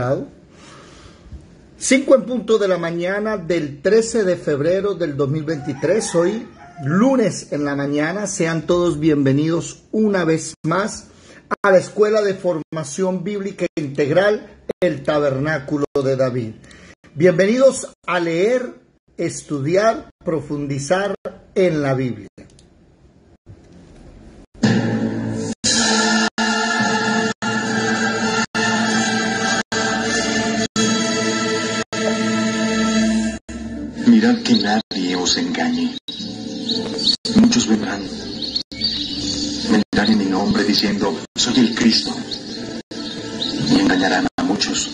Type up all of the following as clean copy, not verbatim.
preparado? 5 en punto de la mañana del 13 de febrero del 2023, hoy lunes en la mañana. Sean todos bienvenidos una vez más a la Escuela de Formación Bíblica Integral, el Tabernáculo de David. Bienvenidos a leer, estudiar, profundizar en la Biblia. Mirad que nadie os engañe. Muchos vendrán en mi nombre diciendo, soy el Cristo, y engañarán a muchos.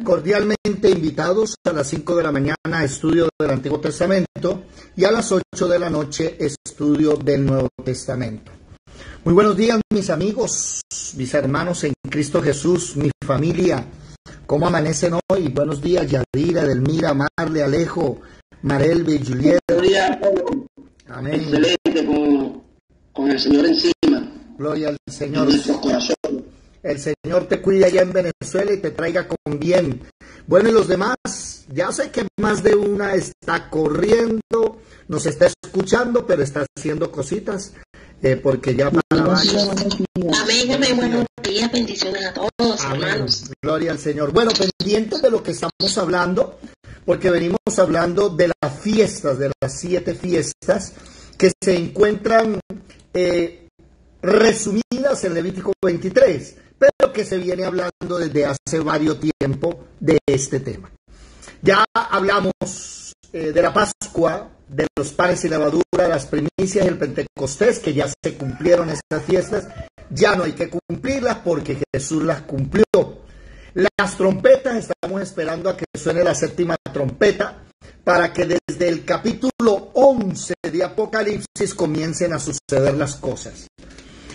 Cordialmente invitados a las 5 de la mañana, estudio del Antiguo Testamento, y a las 8 de la noche, estudio del Nuevo Testamento. Muy buenos días, mis amigos, mis hermanos en Cristo Jesús, mi familia. ¿Cómo amanecen hoy? Buenos días, Yadira, Delmira, Marle, Alejo, Marelvi, Juliet. Buenos días, amén. Excelente, con el Señor encima. Gloria al Señor. En nuestros corazones. El Señor te cuide allá en Venezuela y te traiga con bien. Bueno, y los demás, ya sé que más de una está corriendo, nos está escuchando, pero está haciendo cositas, porque ya para varios. Amén, amén, buenos días, bendiciones a todos, Amén. Hermanos. Gloria al Señor. Bueno, pendientes de lo que estamos hablando, porque venimos hablando de las fiestas, de las 7 fiestas que se encuentran resumidas en Levítico 23. Pero que se viene hablando desde hace varios tiempo de este tema. Ya hablamos de la Pascua, de los panes y levadura, las primicias y el Pentecostés, que ya se cumplieron estas fiestas. Ya no hay que cumplirlas porque Jesús las cumplió. Las trompetas, estamos esperando a que suene la 7ª trompeta, para que desde el capítulo 11 de Apocalipsis comiencen a suceder las cosas.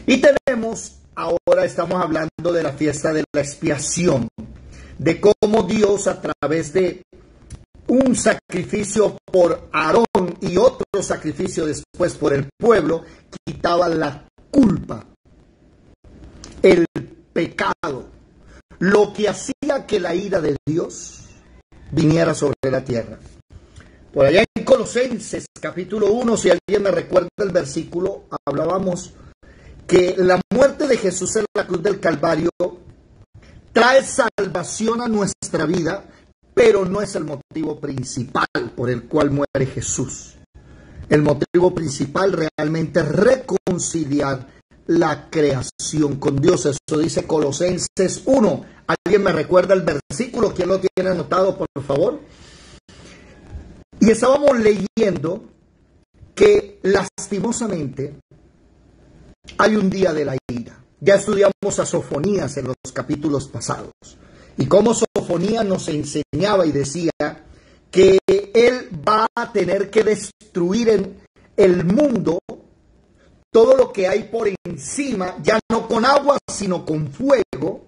Y ahora estamos hablando de la fiesta de la expiación, de cómo Dios, a través de un sacrificio por Aarón y otro sacrificio después por el pueblo, quitaba la culpa, el pecado, lo que hacía que la ira de Dios viniera sobre la tierra. Por allá en Colosenses capítulo 1, si alguien me recuerda el versículo, hablábamos que la muerte de Jesús en la cruz del Calvario trae salvación a nuestra vida, pero no es el motivo principal por el cual muere Jesús. El motivo principal realmente es reconciliar la creación con Dios. Eso dice Colosenses 1. ¿Alguien me recuerda el versículo? ¿Quién lo tiene anotado, por favor? Y estábamos leyendo que lastimosamente hay un día de la ira. Ya estudiamos a Sofonías en los capítulos pasados. Y cómo Sofonías nos enseñaba y decía que él va a tener que destruir en el mundo todo lo que hay por encima, ya no con agua, sino con fuego.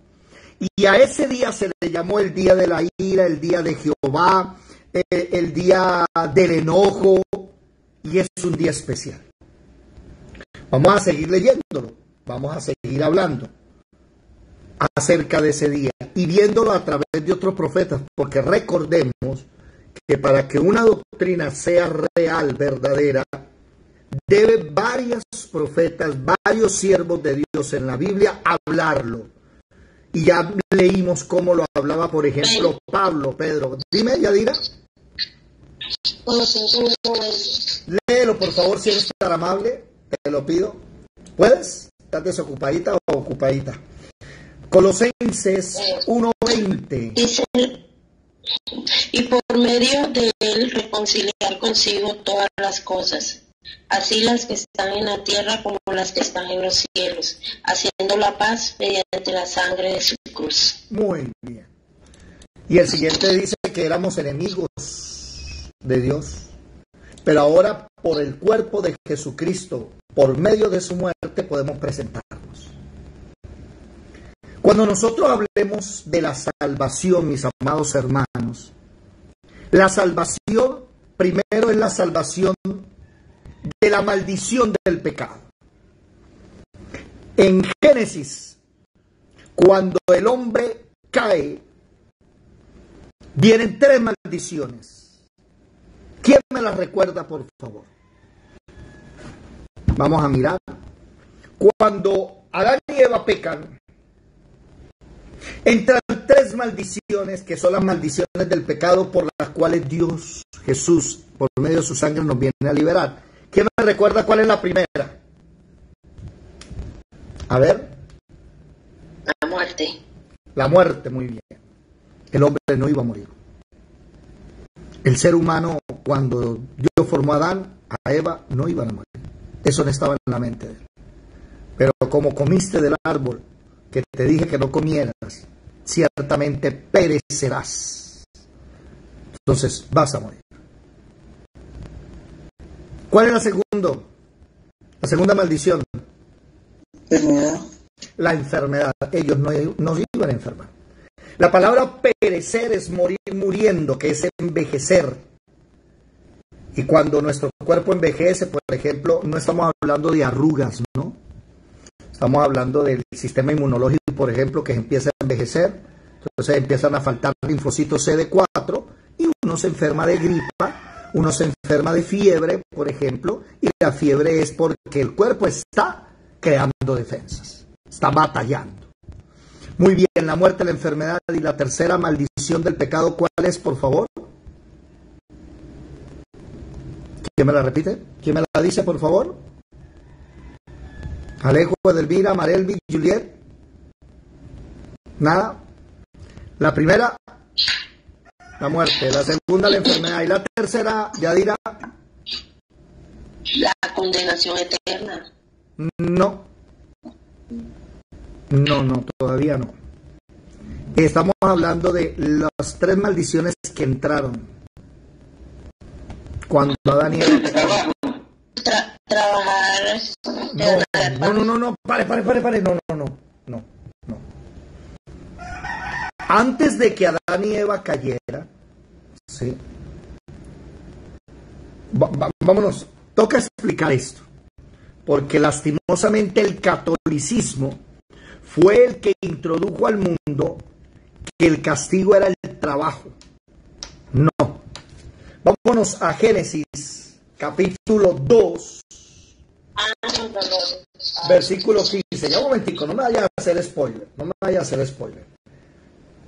Y a ese día se le llamó el día de la ira, el día de Jehová, el día del enojo. Y es un día especial. Vamos a seguir leyéndolo, vamos a seguir hablando acerca de ese día y viéndolo a través de otros profetas, porque recordemos que para que una doctrina sea real, verdadera, debe varios profetas, varios siervos de Dios en la Biblia hablarlo. Y ya leímos cómo lo hablaba, por ejemplo, Pablo, Pedro. Dime, Yadira. Léelo, por favor, si eres tan amable. Te lo pido. ¿Puedes? ¿Estás desocupadita o ocupadita? Colosenses 1:20. Y por medio de él reconciliar consigo todas las cosas, así las que están en la tierra como las que están en los cielos, haciendo la paz mediante la sangre de su cruz. Muy bien. Y el siguiente dice que éramos enemigos de Dios. Pero ahora, por el cuerpo de Jesucristo, por medio de su muerte, podemos presentarnos. Cuando nosotros hablemos de la salvación, mis amados hermanos, la salvación primero es la salvación de la maldición del pecado. En Génesis, cuando el hombre cae, vienen 3 maldiciones. ¿Quién me las recuerda, por favor? Vamos a mirar. Cuando Adán y Eva pecan, entran 3 maldiciones que son las maldiciones del pecado por las cuales Dios, Jesús, por medio de su sangre nos viene a liberar. ¿Quién me recuerda cuál es la primera? A ver. La muerte. La muerte, muy bien. El hombre no iba a morir. El ser humano, cuando Dios formó a Adán, a Eva, no iban a morir. Eso no estaba en la mente de él. Pero como comiste del árbol que te dije que no comieras, ciertamente perecerás. Entonces vas a morir. ¿Cuál es la segunda? La segunda maldición. Enfermedad. La enfermedad. Ellos no iban a enfermar. La palabra perecer es morir muriendo, que es envejecer. Y cuando nuestro cuerpo envejece, por ejemplo, no estamos hablando de arrugas, ¿no? Estamos hablando del sistema inmunológico, por ejemplo, que empieza a envejecer. Entonces empiezan a faltar linfocitos CD4 y uno se enferma de gripa, uno se enferma de fiebre, por ejemplo, y la fiebre es porque el cuerpo está creando defensas, está batallando. Muy bien, la muerte, la enfermedad y la tercera maldición del pecado, ¿cuál es, por favor? ¿Quién me la repite? ¿Quién me la dice, por favor? Alejo, Edelmira, Marelvi, Juliet. Nada. La primera, la muerte. La segunda, la enfermedad. Y la tercera, Yadira. La condenación eterna. No. No, todavía no. Estamos hablando de las 3 maldiciones que entraron cuando Adán y Eva pecaron. Trabajar. No, pare. No. Antes de que Adán y Eva cayera, ¿sí? Vámonos, toca explicar esto, porque lastimosamente el catolicismo fue el que introdujo al mundo que el castigo era el trabajo. No. Vámonos a Génesis, capítulo 2, versículo 15. Ya un momentico, no me vaya a hacer spoiler.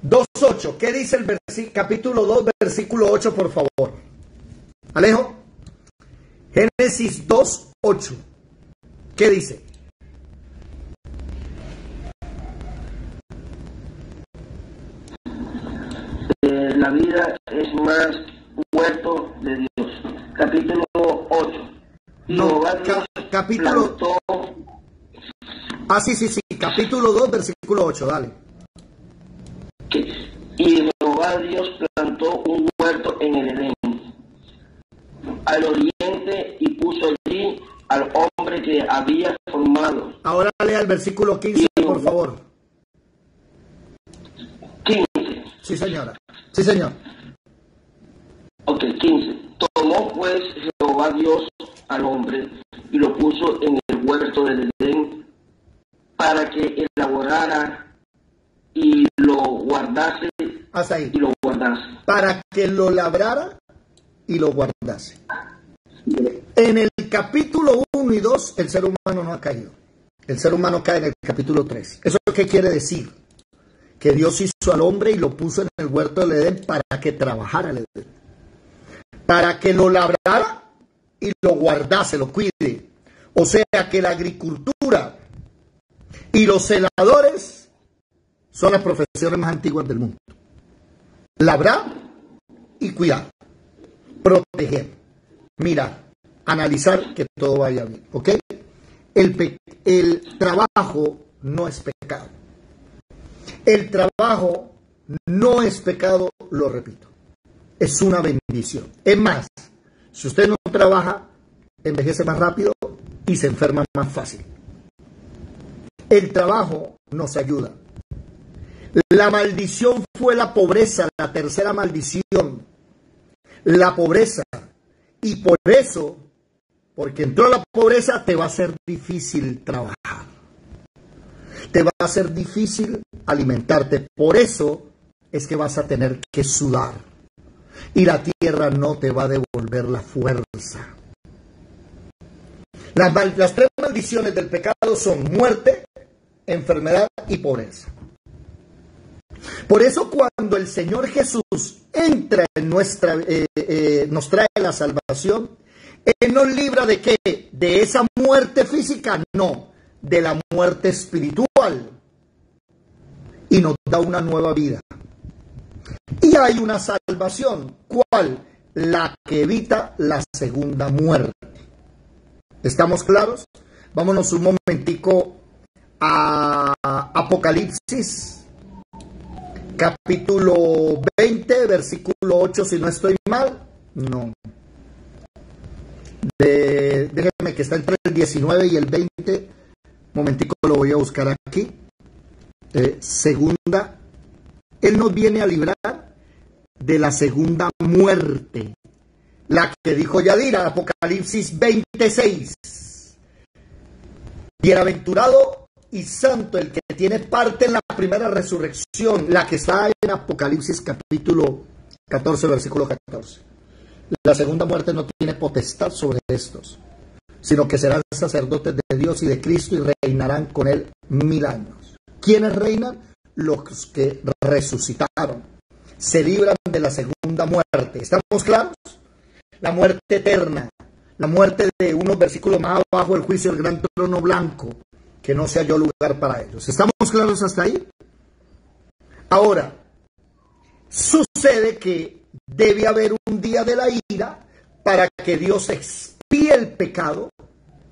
2:8. ¿Qué dice el capítulo 2, versículo 8, por favor? Alejo. Génesis 2:8. ¿Qué dice? La vida es más huerto de Dios. Capítulo 8. No, capítulo... Sí. Capítulo 2, versículo 8, dale. Y Jehová Dios plantó un huerto en el Edén, al oriente, y puso allí al hombre que había formado. Ahora lea el versículo 15, por favor. 15. Sí, señora. Sí, señor. Ok, 15. Tomó pues Jehová Dios al hombre y lo puso en el huerto del Edén para que elaborara y lo guardase. Hasta ahí. Y lo guardase. Para que lo labrara y lo guardase. En el capítulo 1 y 2 el ser humano no ha caído. El ser humano cae en el capítulo 3. ¿Eso qué quiere decir? Que Dios hizo al hombre y lo puso en el huerto del Edén para que trabajara el Edén, para que lo labrara y lo guardase, lo cuide. O sea que la agricultura y los celadores son las profesiones más antiguas del mundo. Labrar y cuidar, proteger, mirar, analizar que todo vaya bien, ¿ok? El trabajo no es pecado. El trabajo no es pecado, lo repito. Es una bendición. Es más, Si usted no trabaja, envejece más rápido y se enferma más fácil. El trabajo nos ayuda. La maldición fue la pobreza, la tercera maldición, la pobreza. Y por eso, porque entró la pobreza, te va a ser difícil trabajar. Te va a ser difícil alimentarte. Por eso es que vas a tener que sudar. Y la tierra no te va a devolver la fuerza. Las tres maldiciones del pecado son muerte, enfermedad y pobreza. Por eso cuando el Señor Jesús entra en nos trae la salvación, Él nos libra ¿de qué? De esa muerte física, no, de la muerte espiritual. Y nos da una nueva vida. Y hay una salvación, ¿cuál? La que evita la segunda muerte. ¿Estamos claros? Vámonos un momentico a Apocalipsis, capítulo 20, versículo 8, si no estoy mal. No. Déjenme que está entre el 19 y el 20. Momentico, lo voy a buscar aquí. Segunda. Él nos viene a librar de la segunda muerte. La que dijo Yadira, Apocalipsis 26. Bienaventurado y santo el que tiene parte en la primera resurrección, la que está en Apocalipsis capítulo 14, versículo 14. La segunda muerte no tiene potestad sobre estos, sino que serán sacerdotes de Dios y de Cristo y reinarán con él 1000 años. ¿Quiénes reinan? Los que resucitaron. Se libran de la segunda muerte. ¿Estamos claros? La muerte eterna, la muerte de unos versículos más abajo, el juicio del gran trono blanco, que no se halló lugar para ellos. ¿Estamos claros hasta ahí? Ahora, sucede que debe haber un día de la ira para que Dios expíe el pecado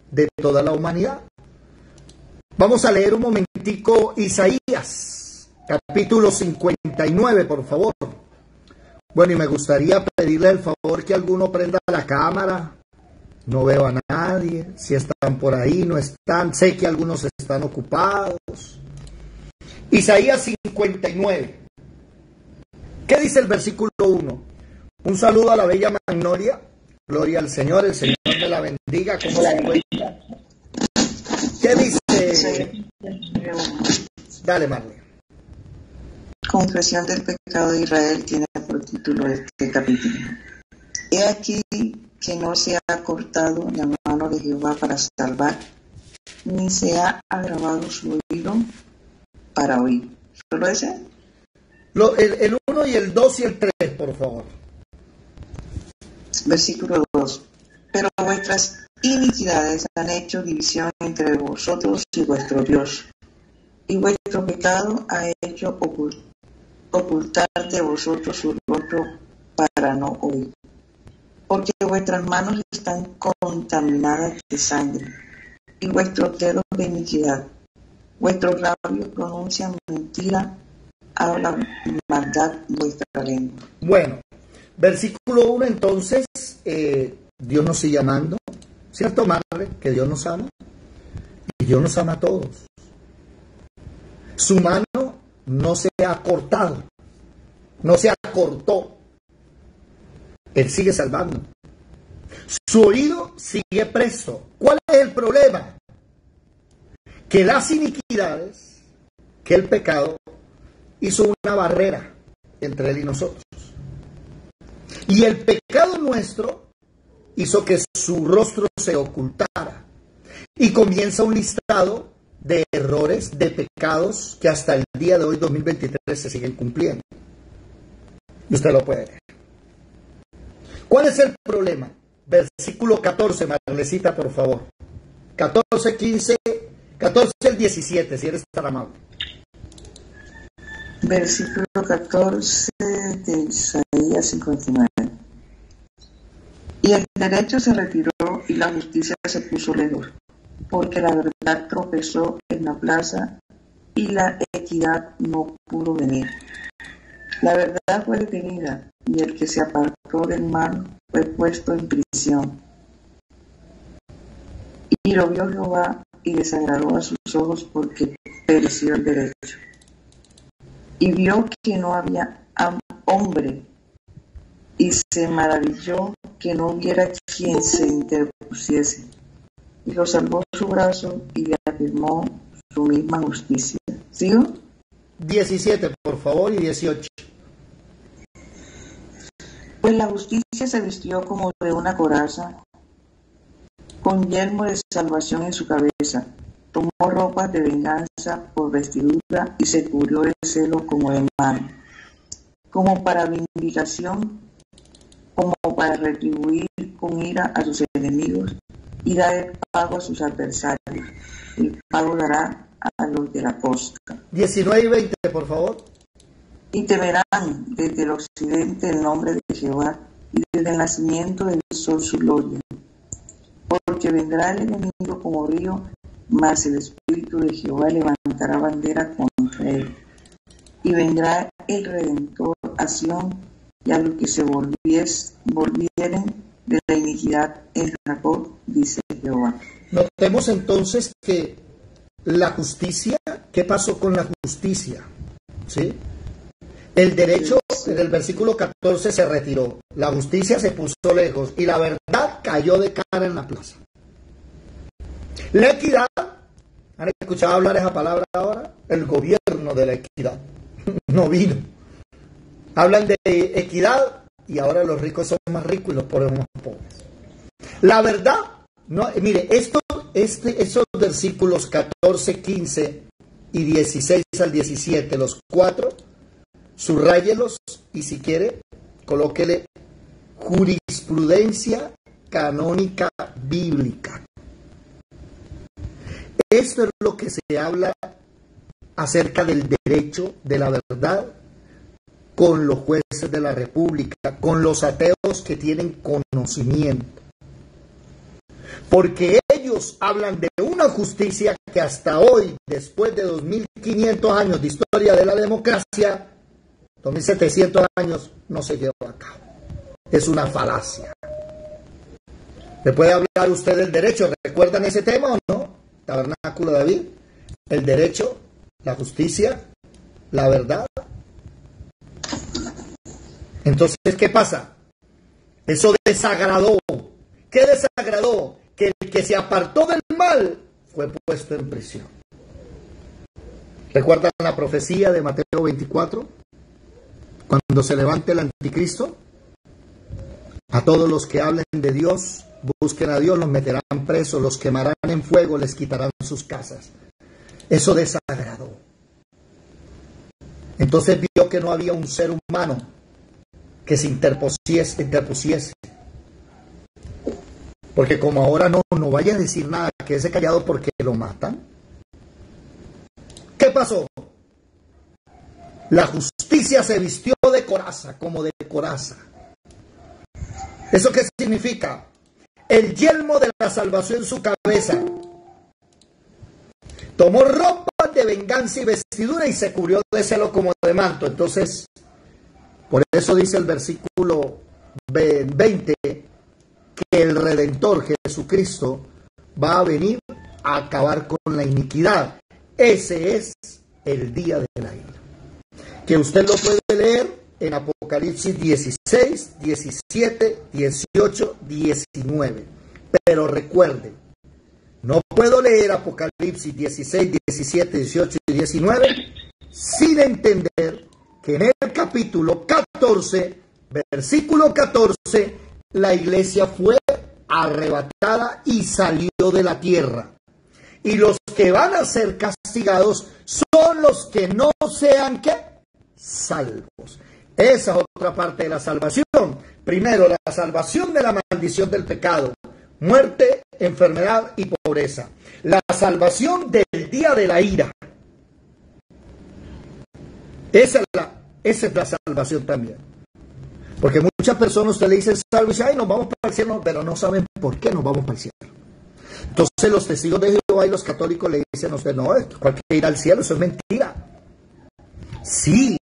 de toda la humanidad. Vamos a leer un momentico Isaías, capítulo 59, por favor. Bueno, y me gustaría pedirle el favor que alguno prenda la cámara. No veo a nadie. Si están por ahí, no están. Sé que algunos están ocupados. Isaías 59. ¿Qué dice el versículo 1? Un saludo a la bella Magnolia. Gloria al Señor. El Señor me la bendiga. ¿Cómo se encuentra? ¿Qué dice? Dale, Marley. Confesión del pecado de Israel tiene por título este capítulo. He aquí que no se ha cortado la mano de Jehová para salvar, ni se ha agravado su oído para oír. ¿Solo ese? El 1 y el 2 y el 3, por favor. Versículo 2. Pero vuestras iniquidades han hecho división entre vosotros y vuestro Dios, y vuestro pecado ha hecho ocultar de vosotros su rostro para no oír, porque vuestras manos están contaminadas de sangre, y vuestros dedos de iniquidad. Vuestros labios pronuncian mentira, hablan maldad vuestra lengua. Bueno, versículo 1 entonces, Dios nos sigue amando, ¿cierto, madre? Que Dios nos ama, y Dios nos ama a todos. Su mano no se ha cortado, no se acortó. Él sigue salvando. Su oído sigue preso. ¿Cuál es el problema? Que las iniquidades, que el pecado, hizo una barrera entre él y nosotros. Y el pecado nuestro hizo que su rostro se ocultara. Y comienza un listado de errores, de pecados que hasta el día de hoy, 2023, se siguen cumpliendo. Y usted lo puede leer. ¿Cuál es el problema? Versículo 14, Marlecita, por favor. 14, 15, 14 al 17, si eres tan amable. Versículo 14 de Isaías 59. Y el derecho se retiró y la justicia se puso lejos, porque la verdad tropezó en la plaza y la equidad no pudo venir. La verdad fue detenida y el que se apartó del mal fue puesto en prisión. Y lo vio Jehová y desagradó a sus ojos porque pereció el derecho. Y vio que no había hombre, y se maravilló que no hubiera quien se interpusiese. Y lo salvó su brazo y le afirmó su misma justicia. ¿Sigo? 17, por favor, y 18. Pues la justicia se vistió como de una coraza, con yelmo de salvación en su cabeza. Tomó ropas de venganza por vestidura y se cubrió de celo como de mano, como para vindicación, como para retribuir con ira a sus enemigos y dar el pago a sus adversarios. El pago dará a los de la costa. 19 y 20, por favor. Y temerán desde el occidente el nombre de Jehová y desde el nacimiento del sol su gloria. Porque vendrá el enemigo como río, mas el Espíritu de Jehová levantará bandera contra él. Y vendrá el Redentor a Sión, y a los que se volvieren de la iniquidad en Jacob, dice Jehová. Notemos entonces que la justicia, ¿qué pasó con la justicia? ¿Sí? El derecho en el versículo 14 se retiró, la justicia se puso lejos y la verdad cayó de cara en la plaza. La equidad, ¿han escuchado hablar esa palabra ahora? El gobierno de la equidad no vino. Hablan de equidad y ahora los ricos son más ricos y los pobres más pobres. La verdad, no, mire, esos versículos 14, 15 y 16 al 17, los cuatro, subráyelos y si quiere, colóquele jurisprudencia canónica bíblica. Esto es lo que se habla acerca del derecho de la verdad con los jueces de la República, con los ateos que tienen conocimiento. Porque ellos hablan de una justicia que hasta hoy, después de 2500 años de historia de la democracia, 2700 años, no se lleva a cabo. Es una falacia. ¿Le puede hablar usted del derecho? ¿Recuerdan ese tema o no? Tabernáculo David, el derecho, la justicia, la verdad. Entonces, ¿qué pasa? Eso desagradó. ¿Qué desagradó? Que el que se apartó del mal fue puesto en prisión. ¿Recuerdan la profecía de Mateo 24? Cuando se levante el anticristo, a todos los que hablen de Dios, busquen a Dios, los meterán presos, los quemarán en fuego, les quitarán sus casas. Eso desagradó. Entonces vio que no había un ser humano que se interpusiese. Porque como ahora no vaya a decir nada, quédese callado porque lo matan. ¿Qué pasó? La justicia se vistió de coraza, como de coraza. ¿Eso qué significa? El yelmo de la salvación en su cabeza. Tomó ropa de venganza y vestidura y se cubrió de celo como de manto. Entonces, por eso dice el versículo 20, que el Redentor Jesucristo va a venir a acabar con la iniquidad. Ese es el día de la ira. Que usted lo puede leer en Apocalipsis 16, 17, 18, 19. Pero recuerde, no puedo leer Apocalipsis 16, 17, 18 y 19 sin entender que en el capítulo 14, versículo 14, la iglesia fue arrebatada y salió de la tierra. Y los que van a ser castigados son los que no sean ¿qué? Salvos. Esa es otra parte de la salvación. Primero, la salvación de la maldición del pecado, muerte, enfermedad y pobreza. La salvación del día de la ira. Esa es la salvación también. Porque muchas personas usted le dicen salvo y dice, ay, nos vamos para el cielo, pero no saben por qué nos vamos para el cielo. Entonces los testigos de Jehová y los católicos le dicen a usted, no, cualquier ir al cielo, eso es mentira. Sí,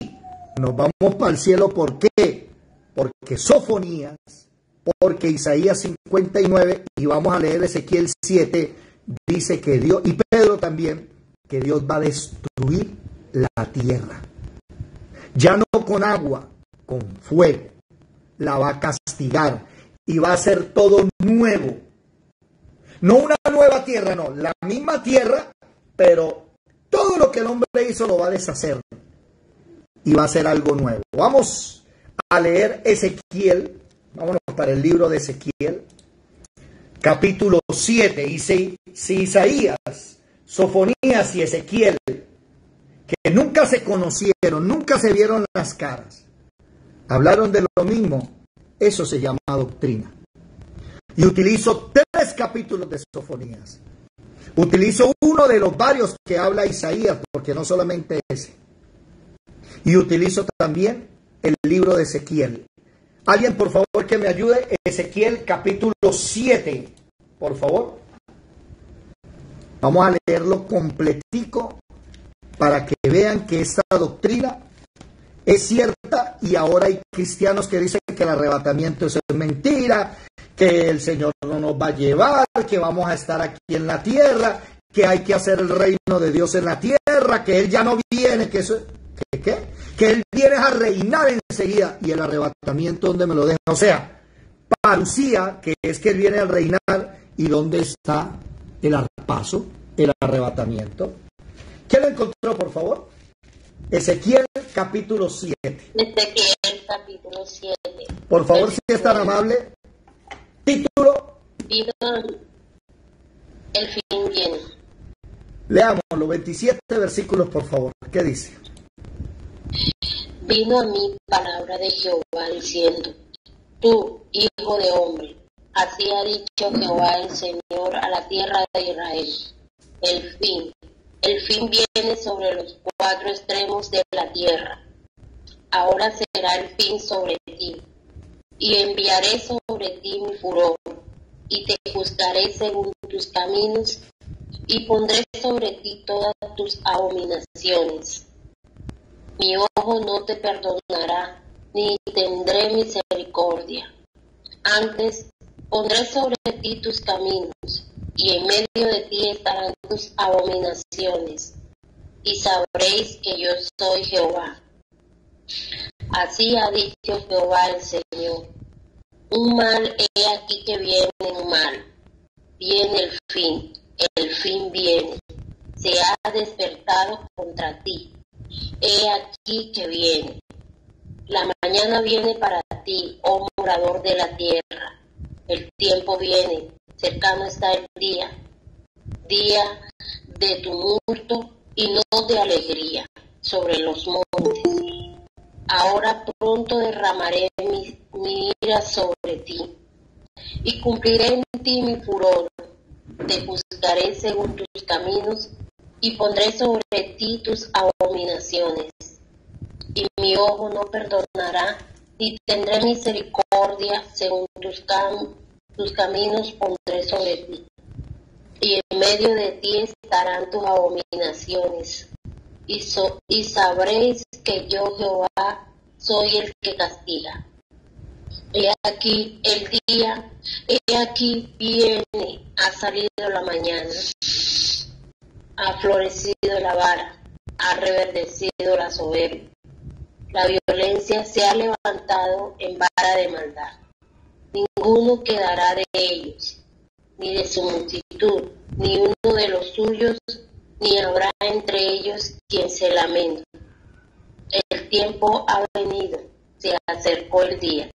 nos vamos para el cielo, ¿por qué? Porque Sofonías porque Isaías 59, y vamos a leer Ezequiel 7, dice que Dios, y Pedro también, que Dios va a destruir la tierra. Ya no con agua, con fuego. La va a castigar y va a hacer todo nuevo. No una nueva tierra, no, la misma tierra, pero todo lo que el hombre hizo lo va a deshacer y va a hacer algo nuevo. Vamos a leer Ezequiel, vámonos para el libro de Ezequiel, capítulo 7. Y si Isaías, Sofonías y Ezequiel, que nunca se conocieron, nunca se vieron las caras, hablaron de lo mismo, eso se llama doctrina. Y utilizo 3 capítulos de Sofonías. Utilizo uno de los varios que habla Isaías, porque no solamente ese. Y utilizo también el libro de Ezequiel. Alguien, por favor, que me ayude. Ezequiel capítulo 7, por favor. Vamos a leerlo completico para que vean que esta doctrina es cierta, y ahora hay cristianos que dicen que el arrebatamiento es mentira, que el Señor no nos va a llevar, que vamos a estar aquí en la tierra, que hay que hacer el reino de Dios en la tierra, que Él ya no viene, que eso, que Él viene a reinar enseguida, y el arrebatamiento, ¿dónde me lo deja? O sea, parucía, que es que Él viene a reinar, y ¿dónde está el arpazo, el arrebatamiento? ¿Quién lo encontró, por favor? Ezequiel capítulo 7. Ezequiel capítulo 7. Por favor, si es tan amable. Título. Vino el fin viene. Leamos los 27 versículos, por favor. ¿Qué dice? Vino a mí palabra de Jehová diciendo: Tú, hijo de hombre, así ha dicho Jehová el Señor a la tierra de Israel. El fin viene sobre los 4 extremos de la tierra. Ahora será el fin sobre ti, y enviaré sobre ti mi furor, y te juzgaré según tus caminos, y pondré sobre ti todas tus abominaciones. Mi ojo no te perdonará, ni tendré misericordia. Antes pondré sobre ti tus caminos, y en medio de ti estarán tus abominaciones, y sabréis que yo soy Jehová. Así ha dicho Jehová el Señor: un mal he aquí que viene un mal, viene el fin viene, se ha despertado contra ti, he aquí que viene. La mañana viene para ti, oh morador de la tierra, el tiempo viene, cercano está el día de tumulto y no de alegría sobre los montes. Ahora pronto derramaré mi ira sobre ti, y cumpliré en ti mi furor. Te juzgaré según tus caminos, y pondré sobre ti tus abominaciones. Y mi ojo no perdonará, ni tendré misericordia, según tus caminos pondré sobre ti. Y en medio de ti estarán tus abominaciones. Y sabréis que yo Jehová soy el que castiga. He aquí el día, he aquí viene, ha salido la mañana, ha florecido la vara, ha reverdecido la soberbia. La violencia se ha levantado en vara de maldad. Ninguno quedará de ellos, ni de su multitud, ni uno de los suyos, ni habrá entre ellos quien se lamente. El tiempo ha venido, se acercó el día.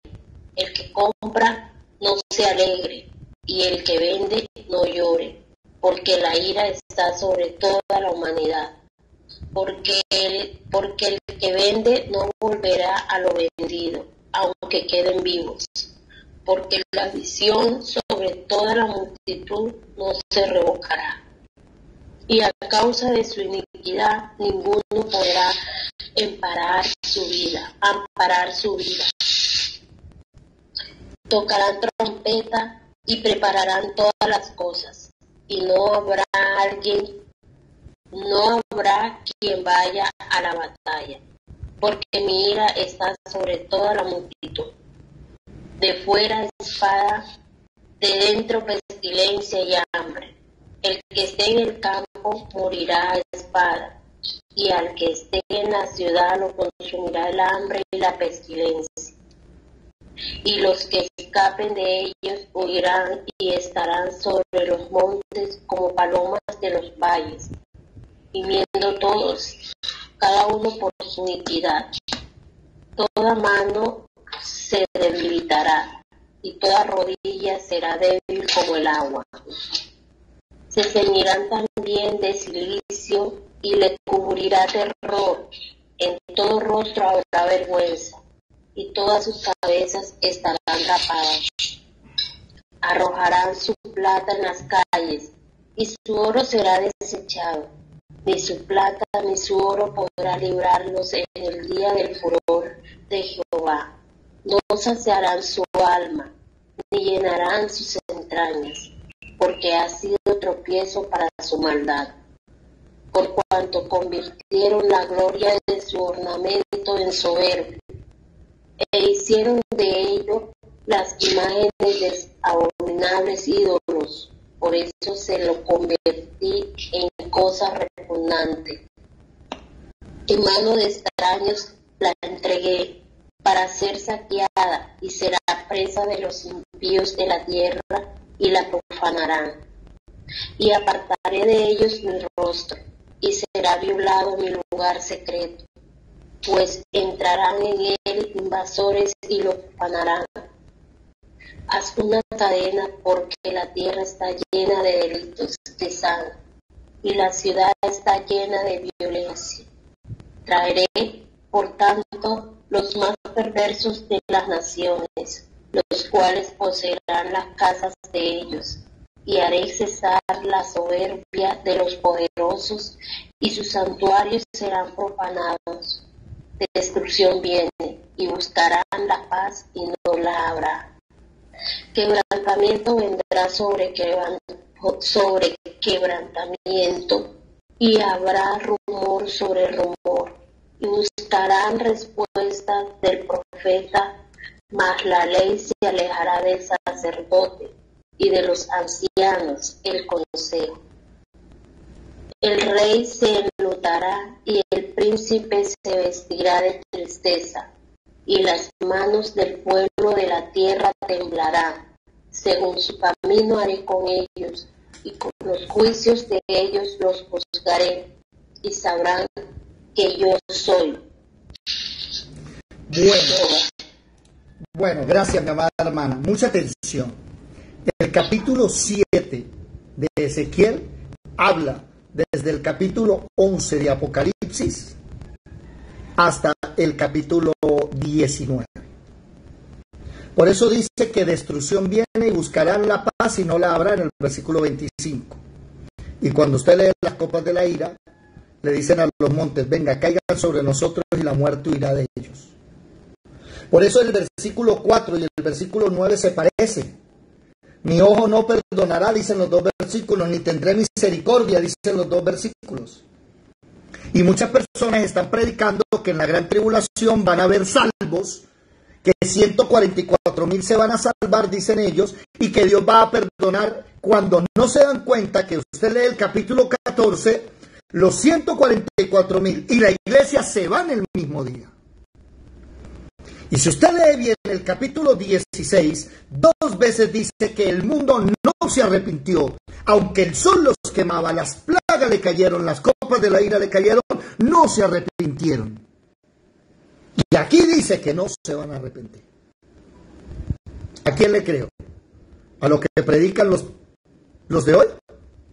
El que compra no se alegre, y el que vende no llore, porque la ira está sobre toda la humanidad. Porque el que vende no volverá a lo vendido, aunque queden vivos. Porque la visión sobre toda la multitud no se revocará. Y a causa de su iniquidad ninguno podrá amparar su vida. Tocarán trompeta y prepararán todas las cosas, y no habrá quien vaya a la batalla, porque mi ira está sobre toda la multitud. De fuera espada, de dentro pestilencia y hambre. El que esté en el campo morirá a espada, y al que esté en la ciudad lo consumirá el hambre y la pestilencia. Y los que escapen de ellos huirán y estarán sobre los montes como palomas de los valles, gimiendo todos, cada uno por su iniquidad. Toda mano se debilitará, y toda rodilla será débil como el agua. Se ceñirán también de silicio, y le cubrirá terror. En todo rostro habrá vergüenza, y todas sus cabezas estarán rapadas. Arrojarán su plata en las calles, y su oro será desechado. Ni su plata ni su oro podrá librarlos en el día del furor de Jehová. No saciarán su alma, ni llenarán sus entrañas, porque ha sido tropiezo para su maldad. Por cuanto convirtieron la gloria de su ornamento en soberbia, e hicieron de ello las imágenes de abominables ídolos. Por eso se lo convertí en cosa repugnante. En mano de extraños la entregué para ser saqueada, y será presa de los impíos de la tierra, y la profanarán. Y apartaré de ellos mi rostro, y será violado mi lugar secreto, pues entrarán en él invasores y lo profanarán. Haz una cadena, porque la tierra está llena de delitos de sangre, y la ciudad está llena de violencia. Traeré, por tanto, los más perversos de las naciones, los cuales poseerán las casas de ellos, y haré cesar la soberbia de los poderosos, y sus santuarios serán profanados. Destrucción viene, y buscarán la paz, y no la habrá. Quebrantamiento vendrá sobre quebrantamiento, y habrá rumor sobre rumor, y buscarán respuesta del profeta, mas la ley se alejará del sacerdote y de los ancianos el consejo. El rey se enlutará y el príncipe se vestirá de tristeza, y las manos del pueblo de la tierra temblarán. Según su camino haré con ellos, y con los juicios de ellos los juzgaré, y sabrán que yo soy. Bueno, gracias, mi amada hermana. Mucha atención. El capítulo 7 de Ezequiel habla desde el capítulo 11 de Apocalipsis hasta el capítulo 19. Por eso dice que destrucción viene y buscarán la paz y no la habrá, en el versículo 25. Y cuando usted lee las copas de la ira, le dicen a los montes, venga, caigan sobre nosotros, y la muerte huirá de ellos. Por eso el versículo 4 y el versículo 9 se parecen. Mi ojo no perdonará, dicen los dos versículos, ni tendré misericordia, dicen los dos versículos. Y muchas personas están predicando que en la gran tribulación van a haber salvos, que 144,000 se van a salvar, dicen ellos, y que Dios va a perdonar, cuando no se dan cuenta que usted lee el capítulo 14, los 144,000 y la iglesia se van el mismo día. Y si usted lee bien el capítulo 16, 2 veces dice que el mundo no se arrepintió, aunque el sol los quemaba, las plagas le cayeron, las copas de la ira le cayeron, no se arrepintieron. Y aquí dice que no se van a arrepentir. ¿A quién le creo? ¿A lo que predican los de hoy?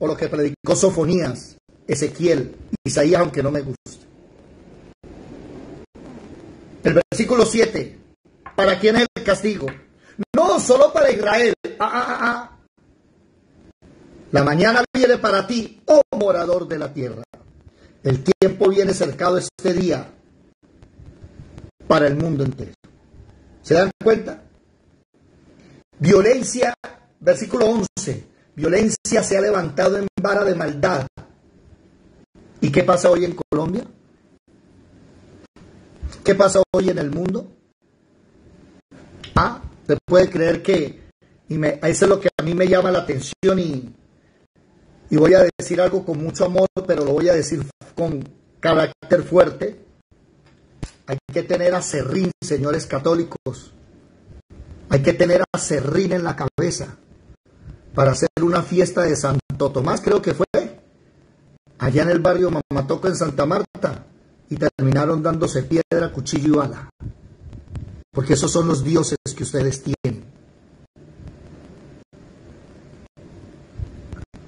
¿O lo que predicó Sofonías, Ezequiel, Isaías, aunque no me guste? El versículo 7. ¿Para quién es el castigo? No solo para Israel. La mañana viene para ti, oh morador de la tierra. El tiempo viene cercado este día para el mundo entero. ¿Se dan cuenta? Violencia, versículo 11. Violencia se ha levantado en vara de maldad. ¿Y qué pasa hoy en Colombia? ¿Qué pasa hoy en el mundo? Usted puede creer que, eso es lo que a mí me llama la atención y voy a decir algo con mucho amor, pero lo voy a decir con carácter fuerte. Hay que tener aserrín, señores católicos. Hay que tener aserrín en la cabeza para hacer una fiesta de Santo Tomás, creo que fue, allá en el barrio Mamatoco en Santa Marta, y terminaron dándose piedra, cuchillo y bala. Porque esos son los dioses que ustedes tienen.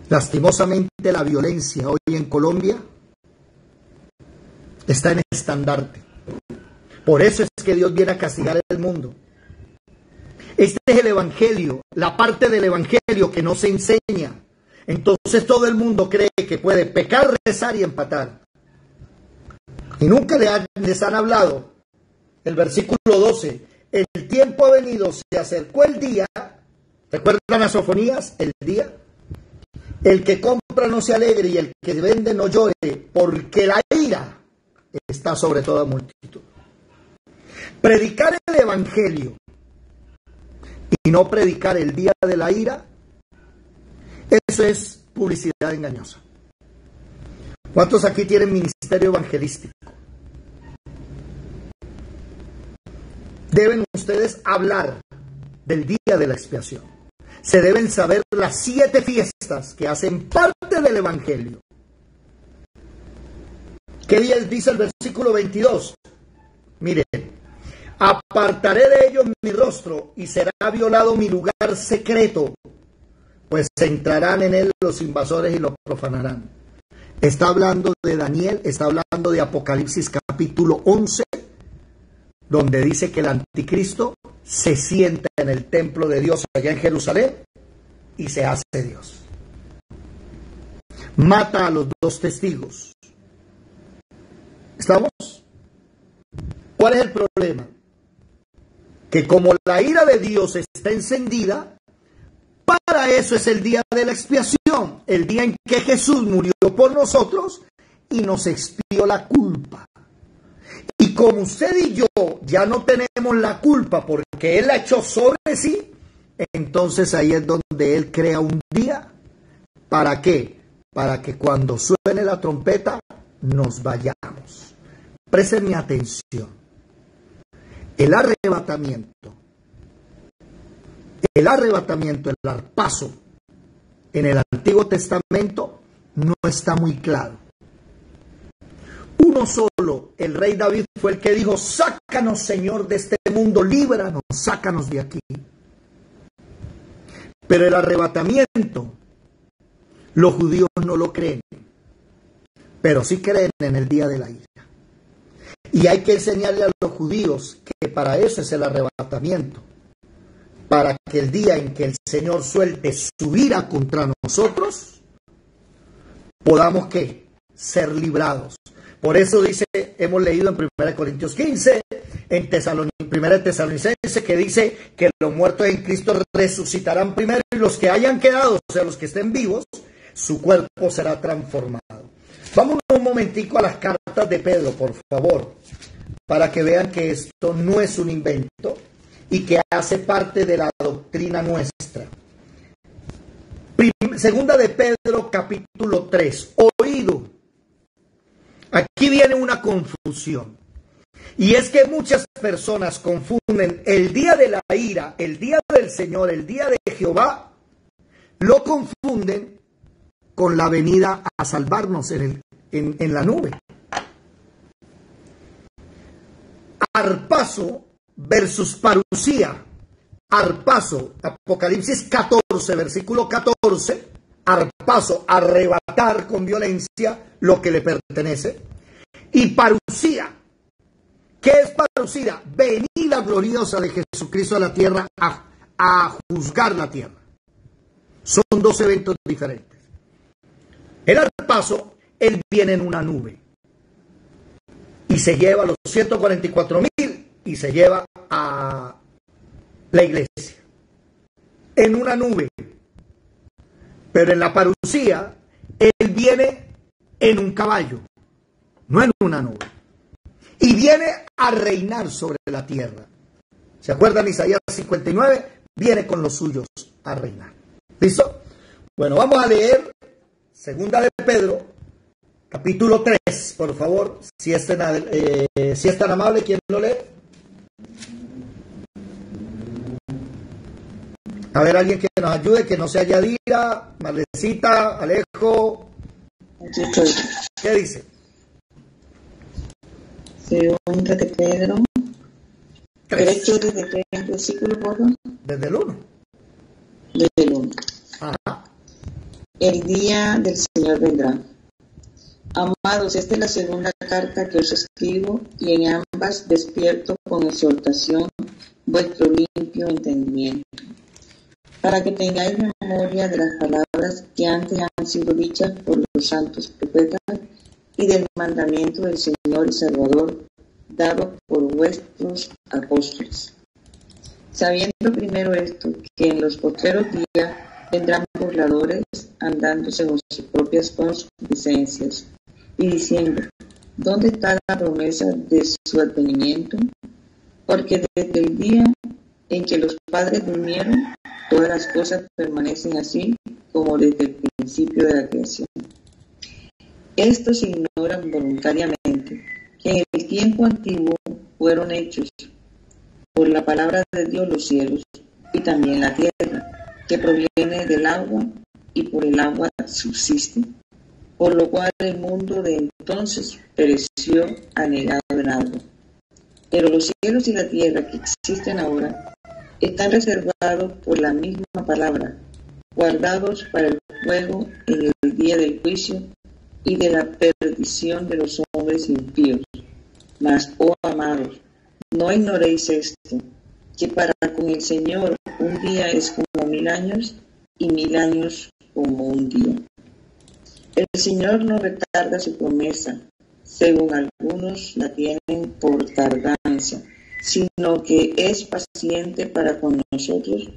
Lastimosamente la violencia hoy en Colombia está en estandarte. Por eso es que Dios viene a castigar el mundo. Este es el evangelio, la parte del evangelio que no se enseña. Entonces todo el mundo cree que puede pecar, rezar y empatar. Y nunca les han hablado. El versículo 12, el tiempo ha venido, se acercó el día. ¿Recuerdan a Sofonías? El día. El que compra no se alegre y el que vende no llore, porque la ira está sobre toda multitud. Predicar el evangelio y no predicar el día de la ira, eso es publicidad engañosa. ¿Cuántos aquí tienen ministerio evangelístico? Deben ustedes hablar del día de la expiación. Se deben saber las 7 fiestas que hacen parte del evangelio. ¿Qué día dice el versículo 22? Miren, apartaré de ellos mi rostro y será violado mi lugar secreto, pues entrarán en él los invasores y lo profanarán. Está hablando de Daniel, está hablando de Apocalipsis capítulo 11, donde dice que el anticristo se sienta en el templo de Dios allá en Jerusalén y se hace Dios. Mata a los 2 testigos. ¿Estamos? ¿Cuál es el problema? Que como la ira de Dios está encendida, para eso es el día de la expiación, el día en que Jesús murió por nosotros y nos expió la culpa. Y como usted y yo ya no tenemos la culpa porque Él la echó sobre sí, entonces ahí es donde Él crea un día. ¿Para qué? Para que cuando suene la trompeta nos vayamos. Presten mi atención. El arrebatamiento, el arpazo en el Antiguo Testamento no está muy claro. Uno solo, el rey David, fue el que dijo: sácanos, Señor, de este mundo, líbranos, sácanos de aquí. Pero el arrebatamiento, los judíos no lo creen, pero sí creen en el día de la ira. Y hay que enseñarle a los judíos que para eso es el arrebatamiento, para que el día en que el Señor suelte su ira contra nosotros, podamos ¿qué? Ser librados. Por eso dice, hemos leído en 1 Corintios 15, en 1 Tesalonicenses, que dice que los muertos en Cristo resucitarán primero y los que hayan quedado, o sea, los que estén vivos, su cuerpo será transformado. Vamos un momentico a las cartas de Pedro, por favor, para que vean que esto no es un invento y que hace parte de la doctrina nuestra. Segunda de Pedro, capítulo 3, oído. Aquí viene una confusión. Y es que muchas personas confunden el día de la ira, el día del Señor, el día de Jehová, lo confunden con la venida a salvarnos en la nube. Arpazo versus parusía. Arpazo, Apocalipsis 14, versículo 14. Arpazo, arrebatar con violencia lo que le pertenece. Y parusía. ¿Qué es parusía? Venida gloriosa de Jesucristo a la tierra a juzgar la tierra. Son 2 eventos diferentes. El arpazo, él viene en una nube y se lleva a los 144,000 y se lleva a la iglesia en una nube. Pero en la parusía, él viene en un caballo, no en una nube, y viene a reinar sobre la tierra. ¿Se acuerdan? Isaías 59 viene con los suyos a reinar. ¿Listo? Bueno, vamos a leer Segunda de Pedro, capítulo 3, por favor, si es tan amable, ¿quién lo lee? A ver, alguien que nos ayude, que no sea Yadira, Marlecita, Alejo. ¿Qué dice? Segunda de Pedro. ¿Querés que desde el versículo, por favor? Desde el 1. Desde el 1. Ajá. El día del Señor vendrá. Amados, esta es la segunda carta que os escribo, y en ambas despierto con exhortación vuestro limpio entendimiento, para que tengáis memoria de las palabras que antes han sido dichas por los santos profetas y del mandamiento del Señor y Salvador dado por vuestros apóstoles. Sabiendo primero esto, que en los postreros días vendrán burladores andando según sus propias concupiscencias y diciendo: ¿dónde está la promesa de su advenimiento? Porque desde el día en que los padres durmieron, todas las cosas permanecen así como desde el principio de la creación. Estos ignoran voluntariamente que en el tiempo antiguo fueron hechos por la palabra de Dios los cielos y también la tierra, que proviene del agua y por el agua subsiste, por lo cual el mundo de entonces pereció anegado en agua. Pero los cielos y la tierra que existen ahora están reservados por la misma palabra, guardados para el fuego en el día del juicio y de la perdición de los hombres impíos. Mas, oh amados, no ignoréis esto, que para con el Señor un día es como 1000 años y 1000 años como un día. El Señor no retarda su promesa, según algunos la tienen por tardanza, sino que es paciente para con nosotros,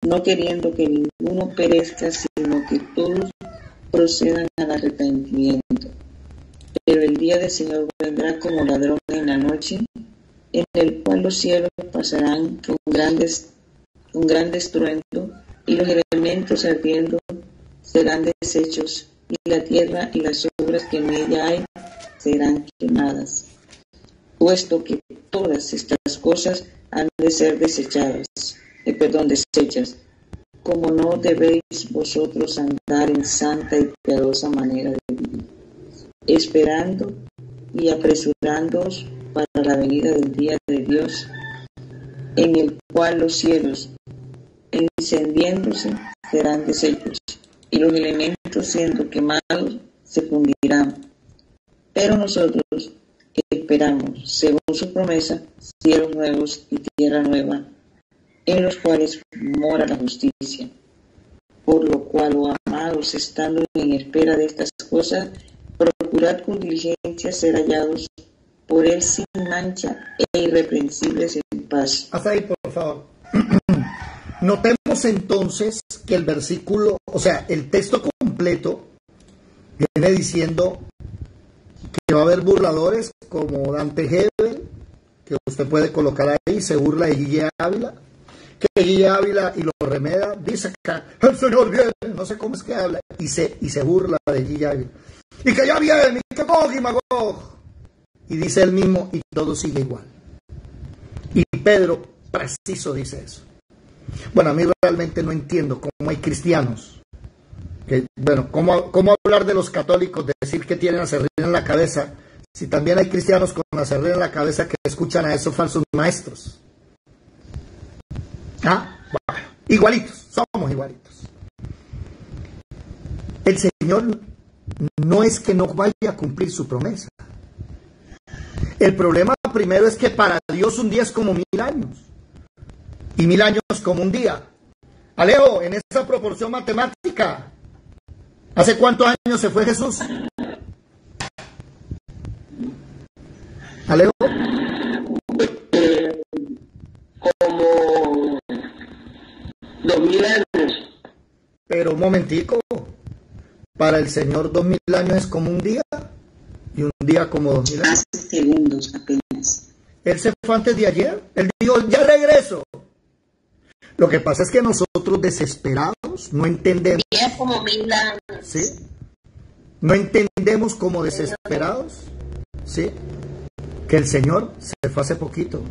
no queriendo que ninguno perezca, sino que todos procedan al arrepentimiento. Pero el día del Señor vendrá como ladrón en la noche, en el cual los cielos pasarán con gran estruendo, y los elementos ardiendo serán deshechos, y la tierra y las obras que en ella hay serán quemadas. Puesto que todas estas cosas han de ser deshechas, como no debéis vosotros andar en santa y piadosa manera de vivir, esperando y apresurándoos para la venida del día de Dios, en el cual los cielos, encendiéndose, serán deshechos, y los elementos, siendo quemados, se fundirán. Pero nosotros esperamos, según su promesa, cielos nuevos y tierra nueva, en los cuales mora la justicia. Por lo cual, oh amados, estando en espera de estas cosas, procurad con diligencia ser hallados por él sin mancha e irreprensibles en paz. Hasta ahí, por favor. Notemos entonces que el versículo, o sea, el texto completo viene diciendo que va a haber burladores como Dante Gebel, que usted puede colocar ahí, se burla de Gille Ávila, que Gille Ávila y lo remeda, dice que el Señor viene, no sé cómo es que habla, y se burla de Gille Ávila, y que ya viene, y que Gog y Magog, y dice él mismo, y todo sigue igual. Y Pedro preciso dice eso. Bueno, a mí realmente no entiendo cómo hay cristianos que, bueno, ¿cómo hablar de los católicos, decir que tienen aserrín en la cabeza, si también hay cristianos con aserrín en la cabeza que escuchan a esos falsos maestros? Bueno, igualitos, somos igualitos. El Señor no es que no vaya a cumplir su promesa. El problema primero es que para Dios un día es como 1000 años, y 1000 años como un día. Alejo, en esa proporción matemática, ¿hace cuántos años se fue Jesús? Alejo. Como 2000 años. Pero un momentico, para el Señor 2000 años es como un día, y un día como 2000 años. Hace segundos apenas. Él se fue antes de ayer. Él dijo, ya regreso. Lo que pasa es que nosotros desesperados no entendemos. Ya como 1000 años. ¿Sí? No entendemos como desesperados, ¿sí? Que el Señor se fue hace poquito.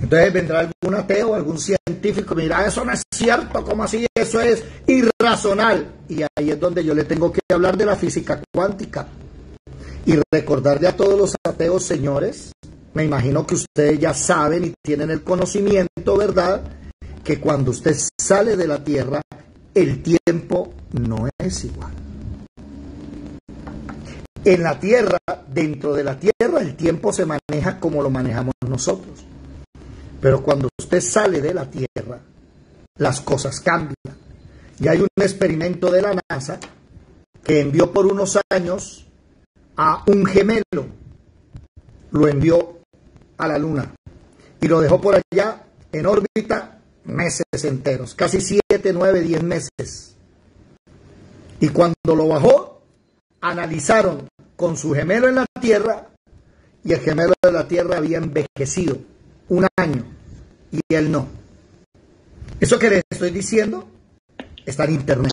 Entonces vendrá algún ateo, algún científico, y dirá, eso no es cierto, ¿cómo así? Eso es irracional. Y ahí es donde yo le tengo que hablar de la física cuántica. Y recordarle a todos los ateos, señores, me imagino que ustedes ya saben y tienen el conocimiento, ¿verdad? Que cuando usted sale de la Tierra, el tiempo no es igual. En la Tierra, dentro de la Tierra, el tiempo se maneja como lo manejamos nosotros. Pero cuando usted sale de la Tierra, las cosas cambian. Y hay un experimento de la NASA que envió por unos años a un gemelo. Lo envió a la Luna y lo dejó por allá en órbita meses enteros, casi 7, 9, 10 meses. Y cuando lo bajó, analizaron con su gemelo en la Tierra y el gemelo de la Tierra había envejecido 1 año y él no. Eso que les estoy diciendo está en internet.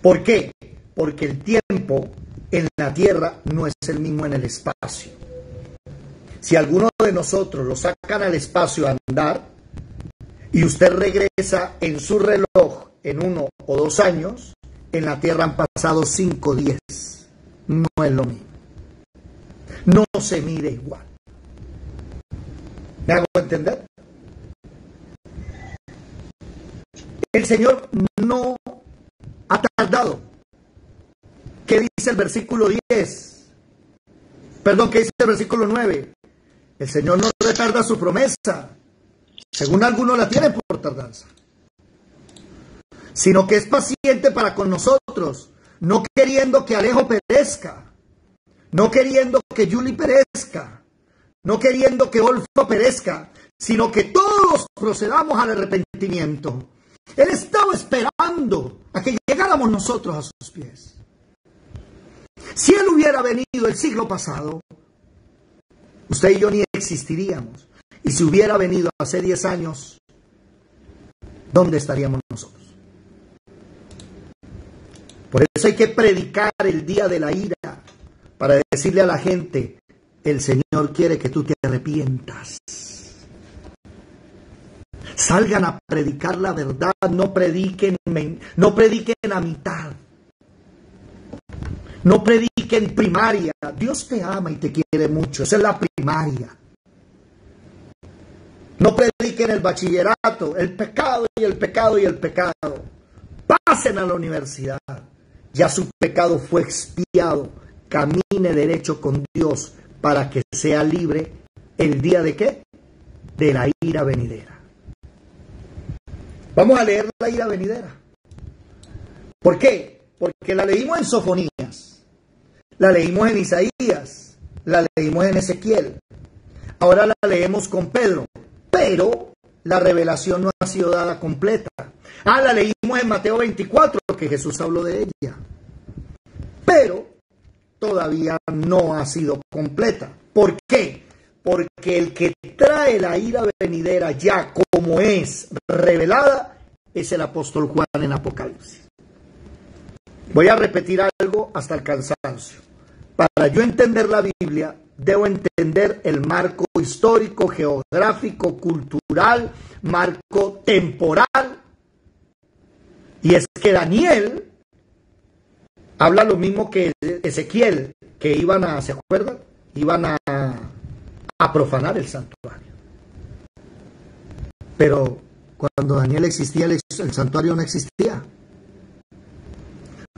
¿Por qué? Porque el tiempo en la Tierra no es el mismo en el espacio. Si alguno de nosotros lo sacan al espacio a andar y usted regresa en su reloj en 1 o 2 años, en la Tierra han pasado 5 o 10. No es lo mismo. No se mide igual. ¿Me hago entender? El Señor no ha tardado. ¿Qué dice el versículo 10? Perdón, ¿qué dice el versículo 9? El Señor no retarda su promesa, según algunos la tienen por tardanza, sino que es paciente para con nosotros, no queriendo que Alejo perezca, no queriendo que Yuli perezca, no queriendo que Olfa perezca, sino que todos procedamos al arrepentimiento. Él estaba esperando a que llegáramos nosotros a sus pies. Si Él hubiera venido el siglo pasado, usted y yo ni existiríamos. Y si hubiera venido hace 10 años, ¿dónde estaríamos nosotros? Por eso hay que predicar el día de la ira, para decirle a la gente, el Señor quiere que tú te arrepientas. Salgan a predicar la verdad, no prediquen a mitad. No prediquen primaria. Dios te ama y te quiere mucho. Esa es la primaria. No prediquen el bachillerato, el pecado y el pecado y el pecado. Pasen a la universidad. Ya su pecado fue expiado. Camine derecho con Dios para que sea libre el día de ¿qué? De la ira venidera. Vamos a leer la ira venidera. ¿Por qué? Porque la leímos en Sofonías, la leímos en Isaías, la leímos en Ezequiel. Ahora la leemos con Pedro, pero la revelación no ha sido dada completa. La leímos en Mateo 24, que Jesús habló de ella, pero todavía no ha sido completa. ¿Por qué? Porque el que trae la ira venidera ya como es revelada es el apóstol Juan en Apocalipsis. Voy a repetir algo hasta el cansancio. Para yo entender la Biblia, debo entender el marco histórico, geográfico, cultural, marco temporal. Y es que Daniel habla lo mismo que Ezequiel, que iban a, ¿se acuerdan? Iban a profanar el santuario. Pero cuando Daniel existía, el santuario no existía.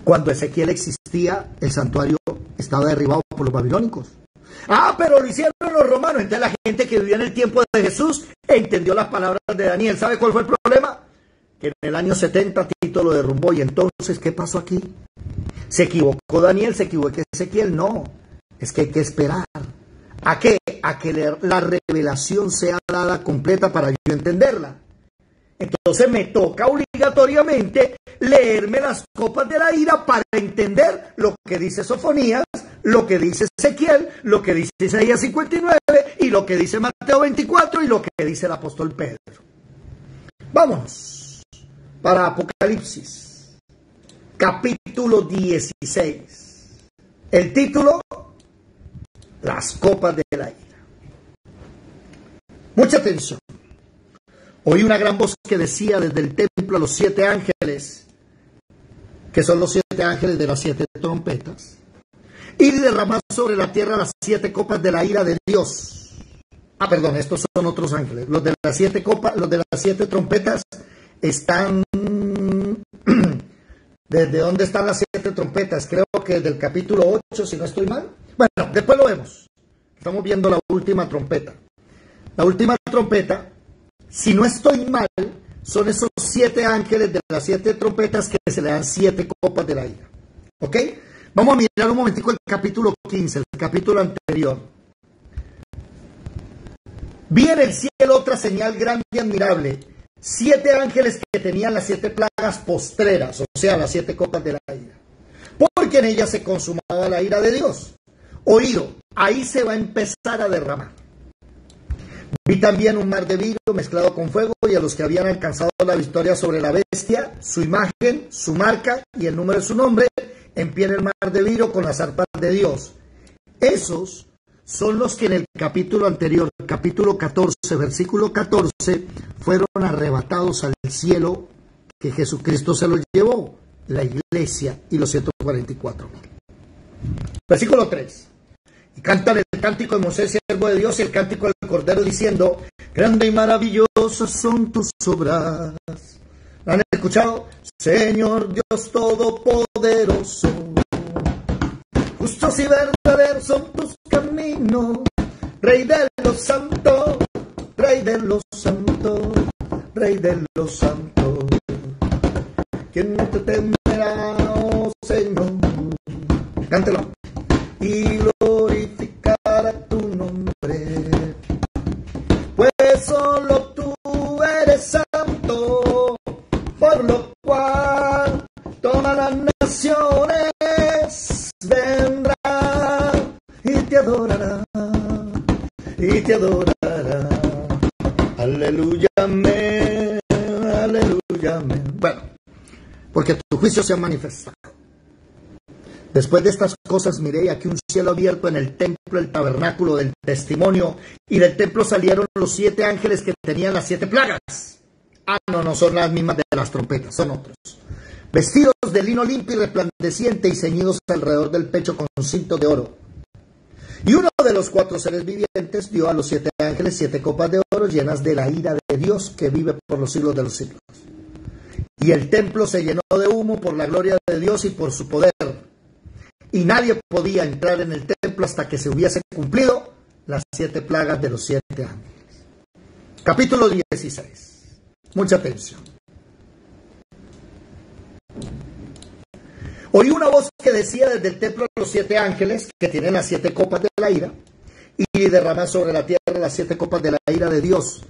Cuando Ezequiel existía, el santuario estaba derribado por los babilónicos. Pero lo hicieron los romanos. Entonces la gente que vivía en el tiempo de Jesús entendió las palabras de Daniel. ¿Sabe cuál fue el problema? Que en el año 70 Tito lo derrumbó. Y entonces, ¿qué pasó aquí? ¿Se equivocó Daniel? ¿Se equivocó Ezequiel? No. Es que hay que esperar. ¿A qué? A que la revelación sea dada completa para yo entenderla. Entonces me toca obligatoriamente leerme las copas de la ira para entender lo que dice Sofonías, lo que dice Ezequiel Ezequiel, lo que dice Isaías 59 y lo que dice Mateo 24 y lo que dice el apóstol Pedro. Vámonos para Apocalipsis, capítulo 16. El título: Las copas de la ira. Mucha atención. Oí una gran voz que decía desde el templo a los 7 ángeles, que son los 7 ángeles de las 7 trompetas, y derramad sobre la tierra las 7 copas de la ira de Dios. Perdón, estos son otros ángeles. Los de las 7 copas, los de las 7 trompetas están... ¿Desde dónde están las 7 trompetas? Creo que desde el capítulo 8, si no estoy mal. Bueno, después lo vemos. Estamos viendo la última trompeta. La última trompeta, si no estoy mal, son esos 7 ángeles de las 7 trompetas que se le dan 7 copas de la ira. ¿Ok? Vamos a mirar un momentico el capítulo 15, el capítulo anterior. Vi en el cielo otra señal grande y admirable. 7 ángeles que tenían las 7 plagas postreras, o sea, las 7 copas de la ira. Porque en ellas se consumaba la ira de Dios. Oído, ahí se va a empezar a derramar. Vi también un mar de vidrio mezclado con fuego, y a los que habían alcanzado la victoria sobre la bestia, su imagen, su marca y el número de su nombre, en pie en el mar de vidrio con las arpas de Dios. Esos son los que en el capítulo anterior, capítulo 14, versículo 14, fueron arrebatados al cielo, que Jesucristo se los llevó, la iglesia y los 144,000. Versículo 3. Y cantan el cántico de Moisés, siervo de Dios, y el cántico del Cordero, diciendo: grande y maravillosas son tus obras. ¿Lo han escuchado? Señor Dios Todopoderoso, justos y verdaderos son tus caminos, Rey de los santos, Rey de los santos, Rey de los santos. ¿Quién no te temerá, oh Señor? Cántelo. Y glorificará tu nombre, pues solo tú eres santo, por lo cual todas las naciones vendrán y te adorarán, y te adorarán. Aleluya, amén, aleluya, amén. Bueno, porque tu juicio se ha manifestado. Después de estas cosas miré, y aquí un cielo abierto en el templo, el tabernáculo del testimonio, y del templo salieron los 7 ángeles que tenían las 7 plagas. No son las mismas de las trompetas, son otros. Vestidos de lino limpio y resplandeciente, y ceñidos alrededor del pecho con cintos de oro. Y uno de los 4 seres vivientes dio a los 7 ángeles 7 copas de oro llenas de la ira de Dios, que vive por los siglos de los siglos. Y el templo se llenó de humo por la gloria de Dios y por su poder. Y nadie podía entrar en el templo hasta que se hubiese cumplido las 7 plagas de los 7 ángeles. Capítulo 16. Mucha atención. Oí una voz que decía desde el templo de los 7 ángeles, que tienen las 7 copas de la ira, y derramad sobre la tierra las 7 copas de la ira de Dios.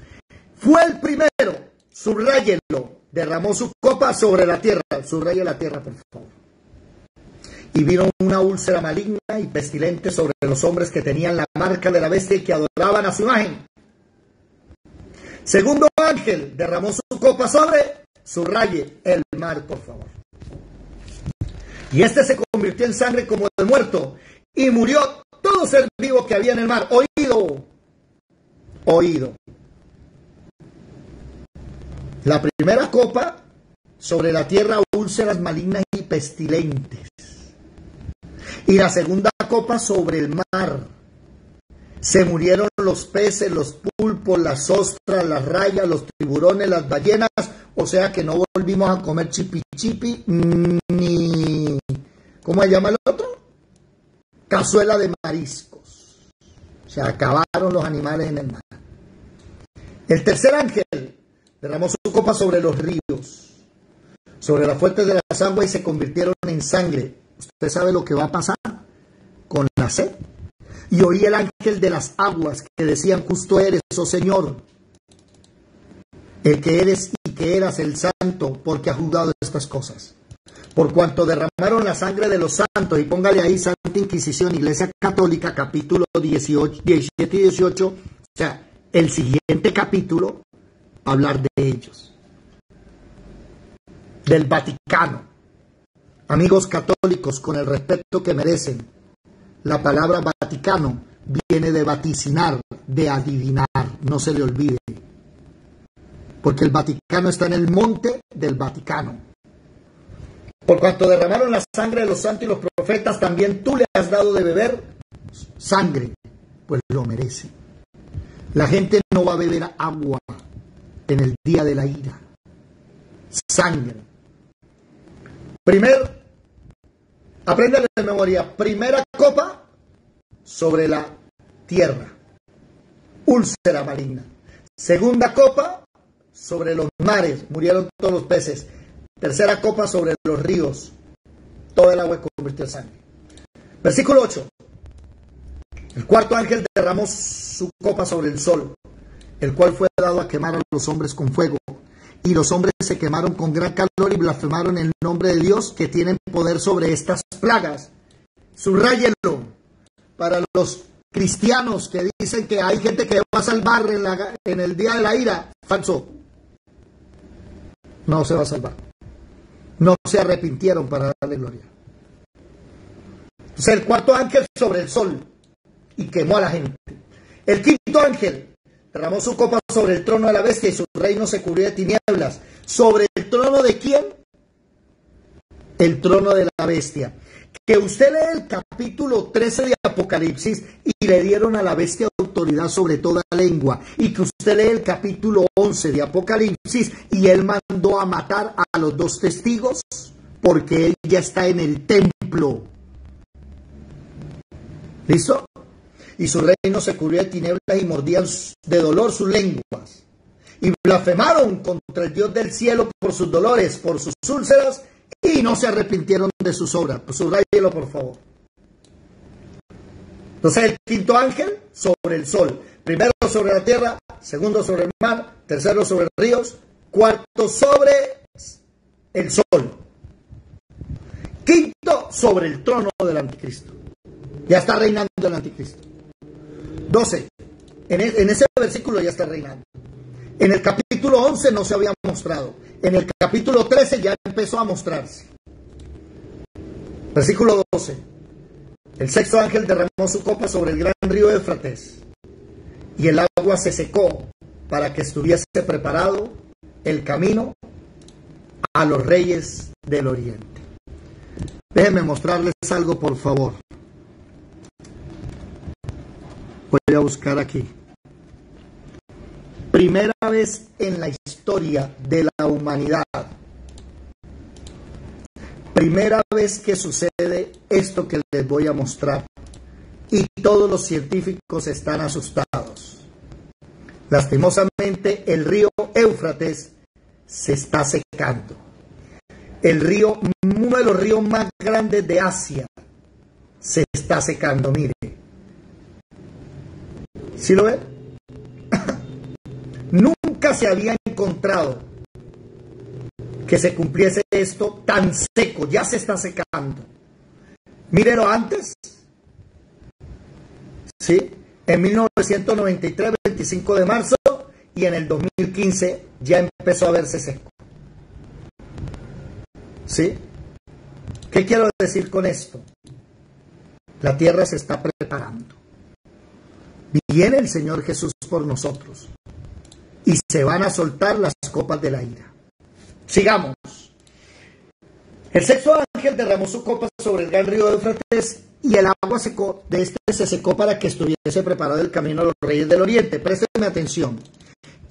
Fue el primero, subráyenlo, derramó su copa sobre la tierra. Subraye la tierra, por favor. Y vino una úlcera maligna y pestilente sobre los hombres que tenían la marca de la bestia y que adoraban a su imagen. Segundo ángel derramó su copa sobre, subraye, el mar, por favor. Y este se convirtió en sangre como de muerto, y murió todo ser vivo que había en el mar. Oído, oído. La primera copa sobre la tierra, úlceras malignas y pestilentes. Y la segunda copa sobre el mar. Se murieron los peces, los pulpos, las ostras, las rayas, los tiburones, las ballenas. O sea que no volvimos a comer chipi chipi ni... ¿Cómo se llama el otro? Cazuela de mariscos. Se acabaron los animales en el mar. El tercer ángel derramó su copa sobre los ríos, sobre las fuentes de las aguas, y se convirtieron en sangre. ¿Usted sabe lo que va a pasar con la sed? Y oí el ángel de las aguas que decían: justo eres, oh Señor, el que eres y que eras el santo, porque has juzgado estas cosas. por cuanto derramaron la sangre de los santos, y póngale ahí Santa Inquisición, Iglesia Católica, capítulo 18, 17 y 18, o sea, el siguiente capítulo, hablar de ellos. Del Vaticano. Amigos católicos, con el respeto que merecen, la palabra Vaticano viene de vaticinar, de adivinar, no se le olvide. Porque el Vaticano está en el monte del Vaticano. Por cuanto derramaron la sangre de los santos y los profetas, también tú le has dado de beber sangre, pues lo merece. La gente no va a beber agua en el día de la ira. Sangre. Aprende de memoria, primera copa sobre la tierra, úlcera maligna. Segunda copa sobre los mares, murieron todos los peces. Tercera copa sobre los ríos, todo el agua se convirtió en sangre. Versículo 8. El cuarto ángel derramó su copa sobre el sol, el cual fue dado a quemar a los hombres con fuego. Y los hombres se quemaron con gran calor y blasfemaron el nombre de Dios, que tiene poder sobre estas plagas. Subrayelo para los cristianos que dicen que hay gente que va a salvar en el día de la ira. Falso. No se va a salvar. No se arrepintieron para darle gloria. Entonces el cuarto ángel sobre el sol y quemó a la gente. El quinto ángel derramó su copa sobre el trono de la bestia y su reino se cubrió de tinieblas. ¿Sobre el trono de quién? El trono de la bestia. Que usted lee el capítulo 13 de Apocalipsis y le dieron a la bestia autoridad sobre toda lengua. Y que usted lee el capítulo 11 de Apocalipsis y él mandó a matar a los dos testigos porque él ya está en el templo. ¿Listo? Y su reino se cubrió de tinieblas y mordían de dolor sus lenguas. Y blasfemaron contra el Dios del cielo por sus dolores, por sus úlceras, y no se arrepintieron de sus obras. Pues subrayelo, por favor. Entonces el quinto ángel sobre el sol. Primero sobre la tierra, segundo sobre el mar, tercero sobre ríos, cuarto sobre el sol. Quinto sobre el trono del anticristo. Ya está reinando el anticristo. 12. En ese versículo ya está reinando. En el capítulo 11 no se había mostrado. En el capítulo 13 ya empezó a mostrarse. Versículo 12. El sexto ángel derramó su copa sobre el gran río Éufrates, y el agua se secó para que estuviese preparado el camino a los reyes del oriente. Déjenme mostrarles algo, por favor. Voy a buscar aquí. Primera vez en la historia de la humanidad. Primera vez que sucede esto que les voy a mostrar. Y todos los científicos están asustados. Lastimosamente, el río Éufrates se está secando. Uno de los ríos más grandes de Asia se está secando, mire. ¿Sí lo ven? Nunca se había encontrado que se cumpliese esto tan seco. Ya se está secando. Mírenlo antes. ¿Sí? En 1993, 25 de marzo, y en el 2015 ya empezó a verse seco. ¿Sí? ¿Qué quiero decir con esto? La tierra se está preparando. Viene el Señor Jesús por nosotros y se van a soltar las copas de la ira. Sigamos. El sexto ángel derramó su copa sobre el gran río de Éufrates y el agua se secó para que estuviese preparado el camino a los reyes del oriente. Préstenme atención.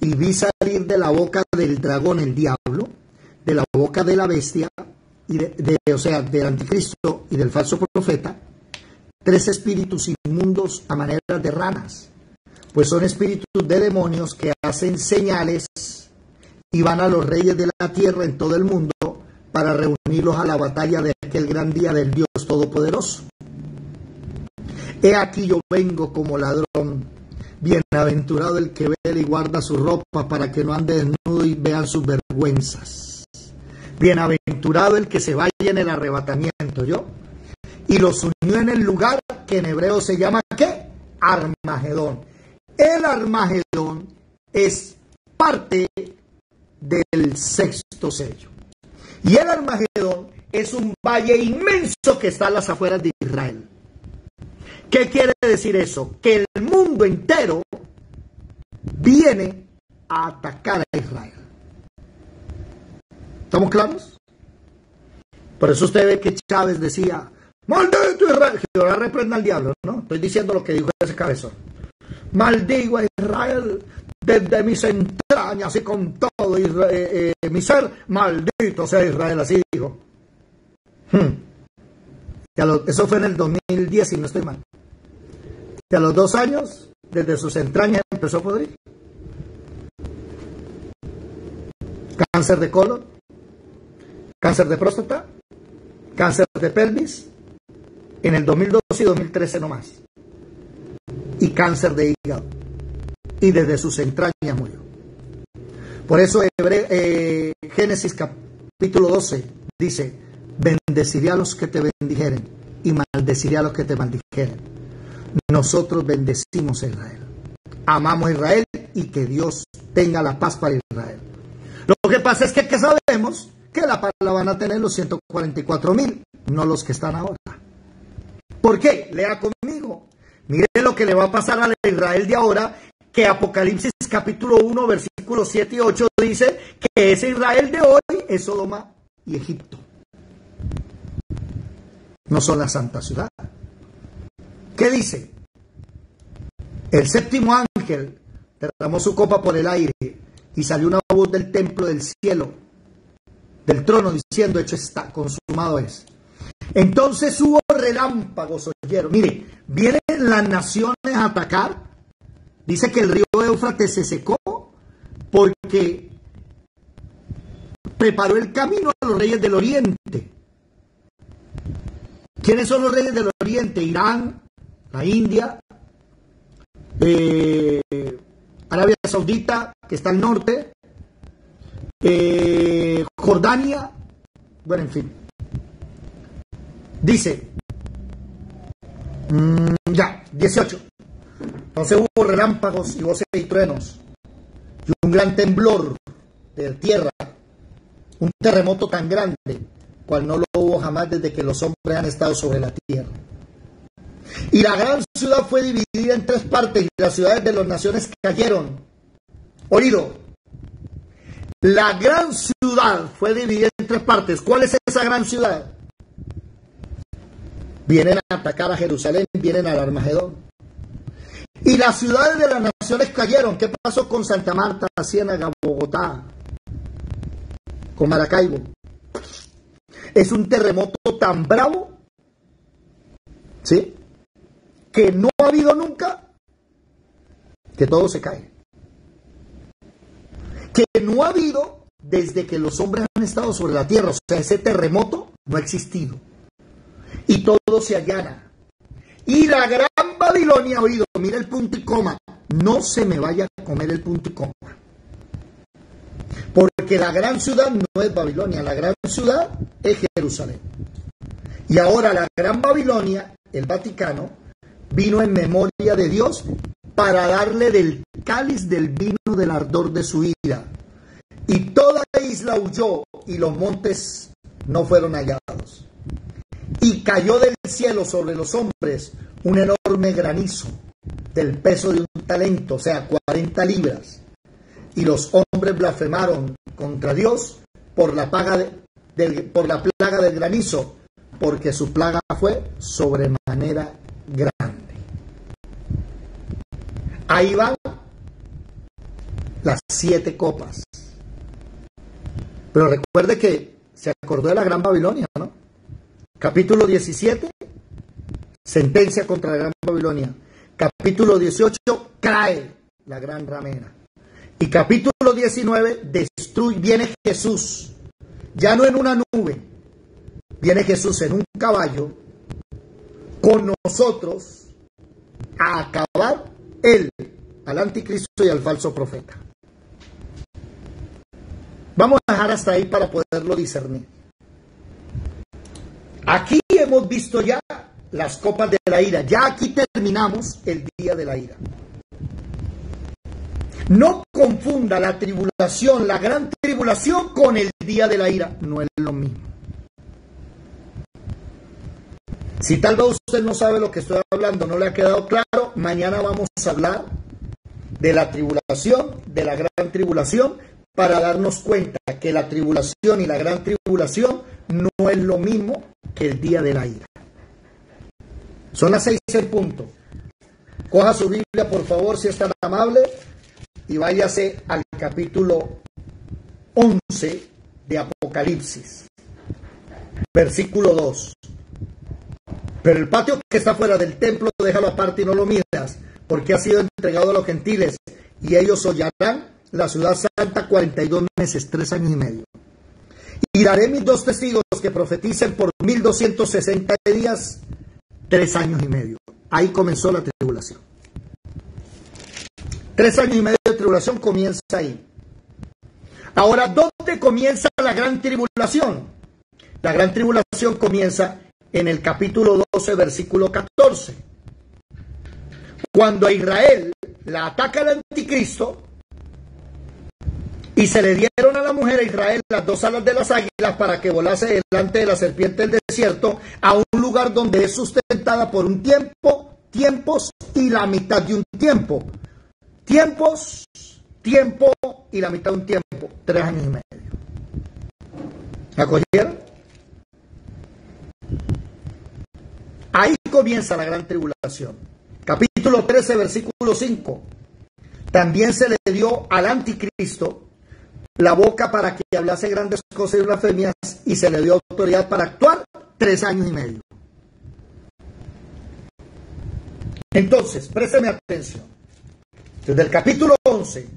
Y vi salir de la boca del dragón, el diablo, de la boca de la bestia, o sea, del anticristo y del falso profeta, 3 espíritus inmundos a manera de ranas, pues son espíritus de demonios que hacen señales y van a los reyes de la tierra en todo el mundo para reunirlos a la batalla de aquel gran día del Dios Todopoderoso. He aquí yo vengo como ladrón, bienaventurado el que vela y guarda su ropa para que no ande desnudo y vean sus vergüenzas. Bienaventurado el que se vaya en el arrebatamiento, ¿yo? Y los unió en el lugar que en hebreo se llama, ¿qué? Armagedón. El Armagedón es parte del sexto sello. Y el Armagedón es un valle inmenso que está a las afueras de Israel. ¿Qué quiere decir eso? Que el mundo entero viene a atacar a Israel. ¿Estamos claros? Por eso usted ve que Chávez decía, maldito Israel, que ahora reprenda al diablo, ¿no? Estoy diciendo lo que dijo ese cabezón. Maldigo a Israel desde mis entrañas y con todo mi ser, maldito sea Israel, así dijo. Eso fue en el 2010, si no estoy mal. Y a los 2 años, desde sus entrañas empezó a podrir. Cáncer de colon, cáncer de próstata, cáncer de pelvis, en el 2012 y 2013 nomás. Y cáncer de hígado. Y desde sus entrañas murió. Por eso Génesis capítulo 12 dice, bendeciré a los que te bendijeren y maldeciré a los que te maldijeren. Nosotros bendecimos a Israel. Amamos a Israel y que Dios tenga la paz para Israel. Lo que pasa es que sabemos que la paz la van a tener los 144,000, no los que están ahora. ¿Por qué? Lea conmigo. Mire lo que le va a pasar a Israel de ahora, que Apocalipsis capítulo 1, versículos 7 y 8 dice que ese Israel de hoy es Sodoma y Egipto. No son la santa ciudad. ¿Qué dice? El séptimo ángel derramó su copa por el aire y salió una voz del templo del cielo, del trono, diciendo, hecho está, consumado es. Entonces hubo relámpagos, oyeron. Mire, vienen las naciones a atacar. Dice que el río Éufrates se secó porque preparó el camino a los reyes del oriente. ¿Quiénes son los reyes del oriente? Irán, la India, Arabia Saudita, que está al norte, Jordania, bueno, en fin. Dice, 18. Entonces hubo relámpagos y voces y truenos, y un gran temblor de tierra, un terremoto tan grande, cual no lo hubo jamás desde que los hombres han estado sobre la tierra. Y la gran ciudad fue dividida en 3 partes, y las ciudades de las naciones cayeron. Oído, la gran ciudad fue dividida en 3 partes. ¿Cuál es esa gran ciudad? Vienen a atacar a Jerusalén, vienen al Armagedón. Y las ciudades de las naciones cayeron. ¿Qué pasó con Santa Marta, Ciénaga, Bogotá, con Maracaibo? Es un terremoto tan bravo, ¿sí?, que no ha habido nunca, que todo se cae. Que no ha habido desde que los hombres han estado sobre la tierra. O sea, ese terremoto no ha existido. Y todo se allana. Y la gran Babilonia, oído, mira el punto y coma. No se me vaya a comer el punto y coma. Porque la gran ciudad no es Babilonia, la gran ciudad es Jerusalén. Y ahora la gran Babilonia, el Vaticano, vino en memoria de Dios para darle del cáliz del vino del ardor de su ira. Y toda la isla huyó y los montes no fueron hallados. Y cayó del cielo sobre los hombres un enorme granizo del peso de un talento, o sea, 40 libras. Y los hombres blasfemaron contra Dios por la plaga del granizo, porque su plaga fue sobremanera grande. Ahí van las 7 copas. Pero recuerde que se acordó de la gran Babilonia, ¿no? Capítulo 17, sentencia contra la gran Babilonia. Capítulo 18, cae la gran ramera. Y capítulo 19, viene Jesús, ya no en una nube, viene Jesús en un caballo con nosotros a acabar él al anticristo y al falso profeta. Vamos a dejar hasta ahí para poderlo discernir. Aquí hemos visto ya las copas de la ira. Ya aquí terminamos el día de la ira. No confunda la tribulación, la gran tribulación, con el día de la ira. No es lo mismo. Si tal vez usted no sabe lo que estoy hablando, no le ha quedado claro, mañana vamos a hablar de la tribulación, de la gran tribulación, para darnos cuenta que la tribulación y la gran tribulación no es lo mismo que el día de la ira. Son las 6 en punto. Coja su Biblia, por favor, si es tan amable, y váyase al capítulo 11 de Apocalipsis, versículo 2. Pero el patio que está fuera del templo, déjalo aparte y no lo miras, porque ha sido entregado a los gentiles, y ellos hollarán la ciudad santa 42 meses, 3 años y medio. Y daré mis 2 testigos que profeticen por 1260 días, 3 años y medio. Ahí comenzó la tribulación. 3 años y medio de tribulación comienza ahí. Ahora, ¿dónde comienza la gran tribulación? La gran tribulación comienza en el capítulo 12, versículo 14. Cuando a Israel la ataca el anticristo y se le dieron a la mujer a Israel las 2 alas de las águilas para que volase delante de la serpiente del desierto a un lugar donde es sustentada por un tiempo, tiempos y la mitad de un tiempo. Tiempos, tiempo y la mitad de un tiempo, 3 años y medio. ¿La cogieron? Ahí comienza la gran tribulación. Capítulo 13, versículo 5. También se le dio al anticristo la boca para que hablase grandes cosas y blasfemias, y se le dio autoridad para actuar 3 años y medio. Entonces, présteme atención. Desde el capítulo 11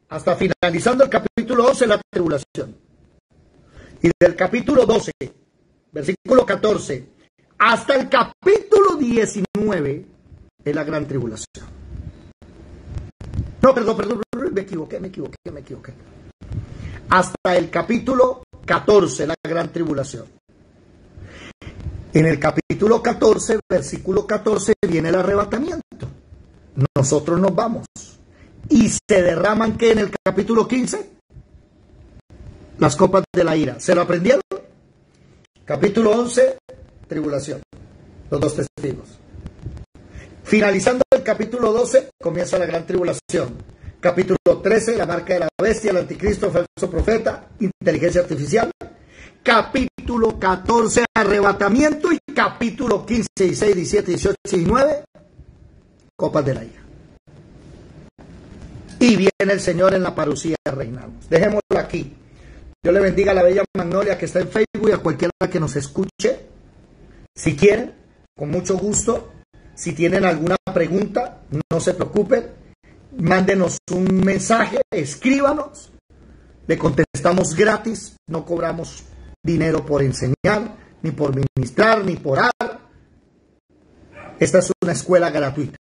hasta finalizando el capítulo 11, la tribulación. Y del capítulo 12, versículo 14, hasta el capítulo 19 es la gran tribulación. No, perdón, me equivoqué. Hasta el capítulo 14, la gran tribulación. En el capítulo 14, versículo 14, viene el arrebatamiento. Nosotros nos vamos. Y se derraman, ¿qué? En el capítulo 15, las copas de la ira. ¿Se lo aprendieron? Capítulo 11, tribulación. Los 2 testigos. Finalizando el capítulo 12, comienza la gran tribulación. Capítulo 13, la marca de la bestia, el anticristo, falso profeta, inteligencia artificial. Capítulo 14, arrebatamiento. Y capítulo 15, 16, 17, 18 y 19, copas de la ira. Y viene el Señor en la parucía reinamos. Dejémoslo aquí. Dios le bendiga a la bella Magnolia que está en Facebook y a cualquiera que nos escuche. Si quieren, con mucho gusto. Si tienen alguna pregunta, no se preocupen. Mándenos un mensaje, escríbanos. Le contestamos gratis. No cobramos dinero por enseñar, ni por ministrar, ni por dar. Esta es una escuela gratuita.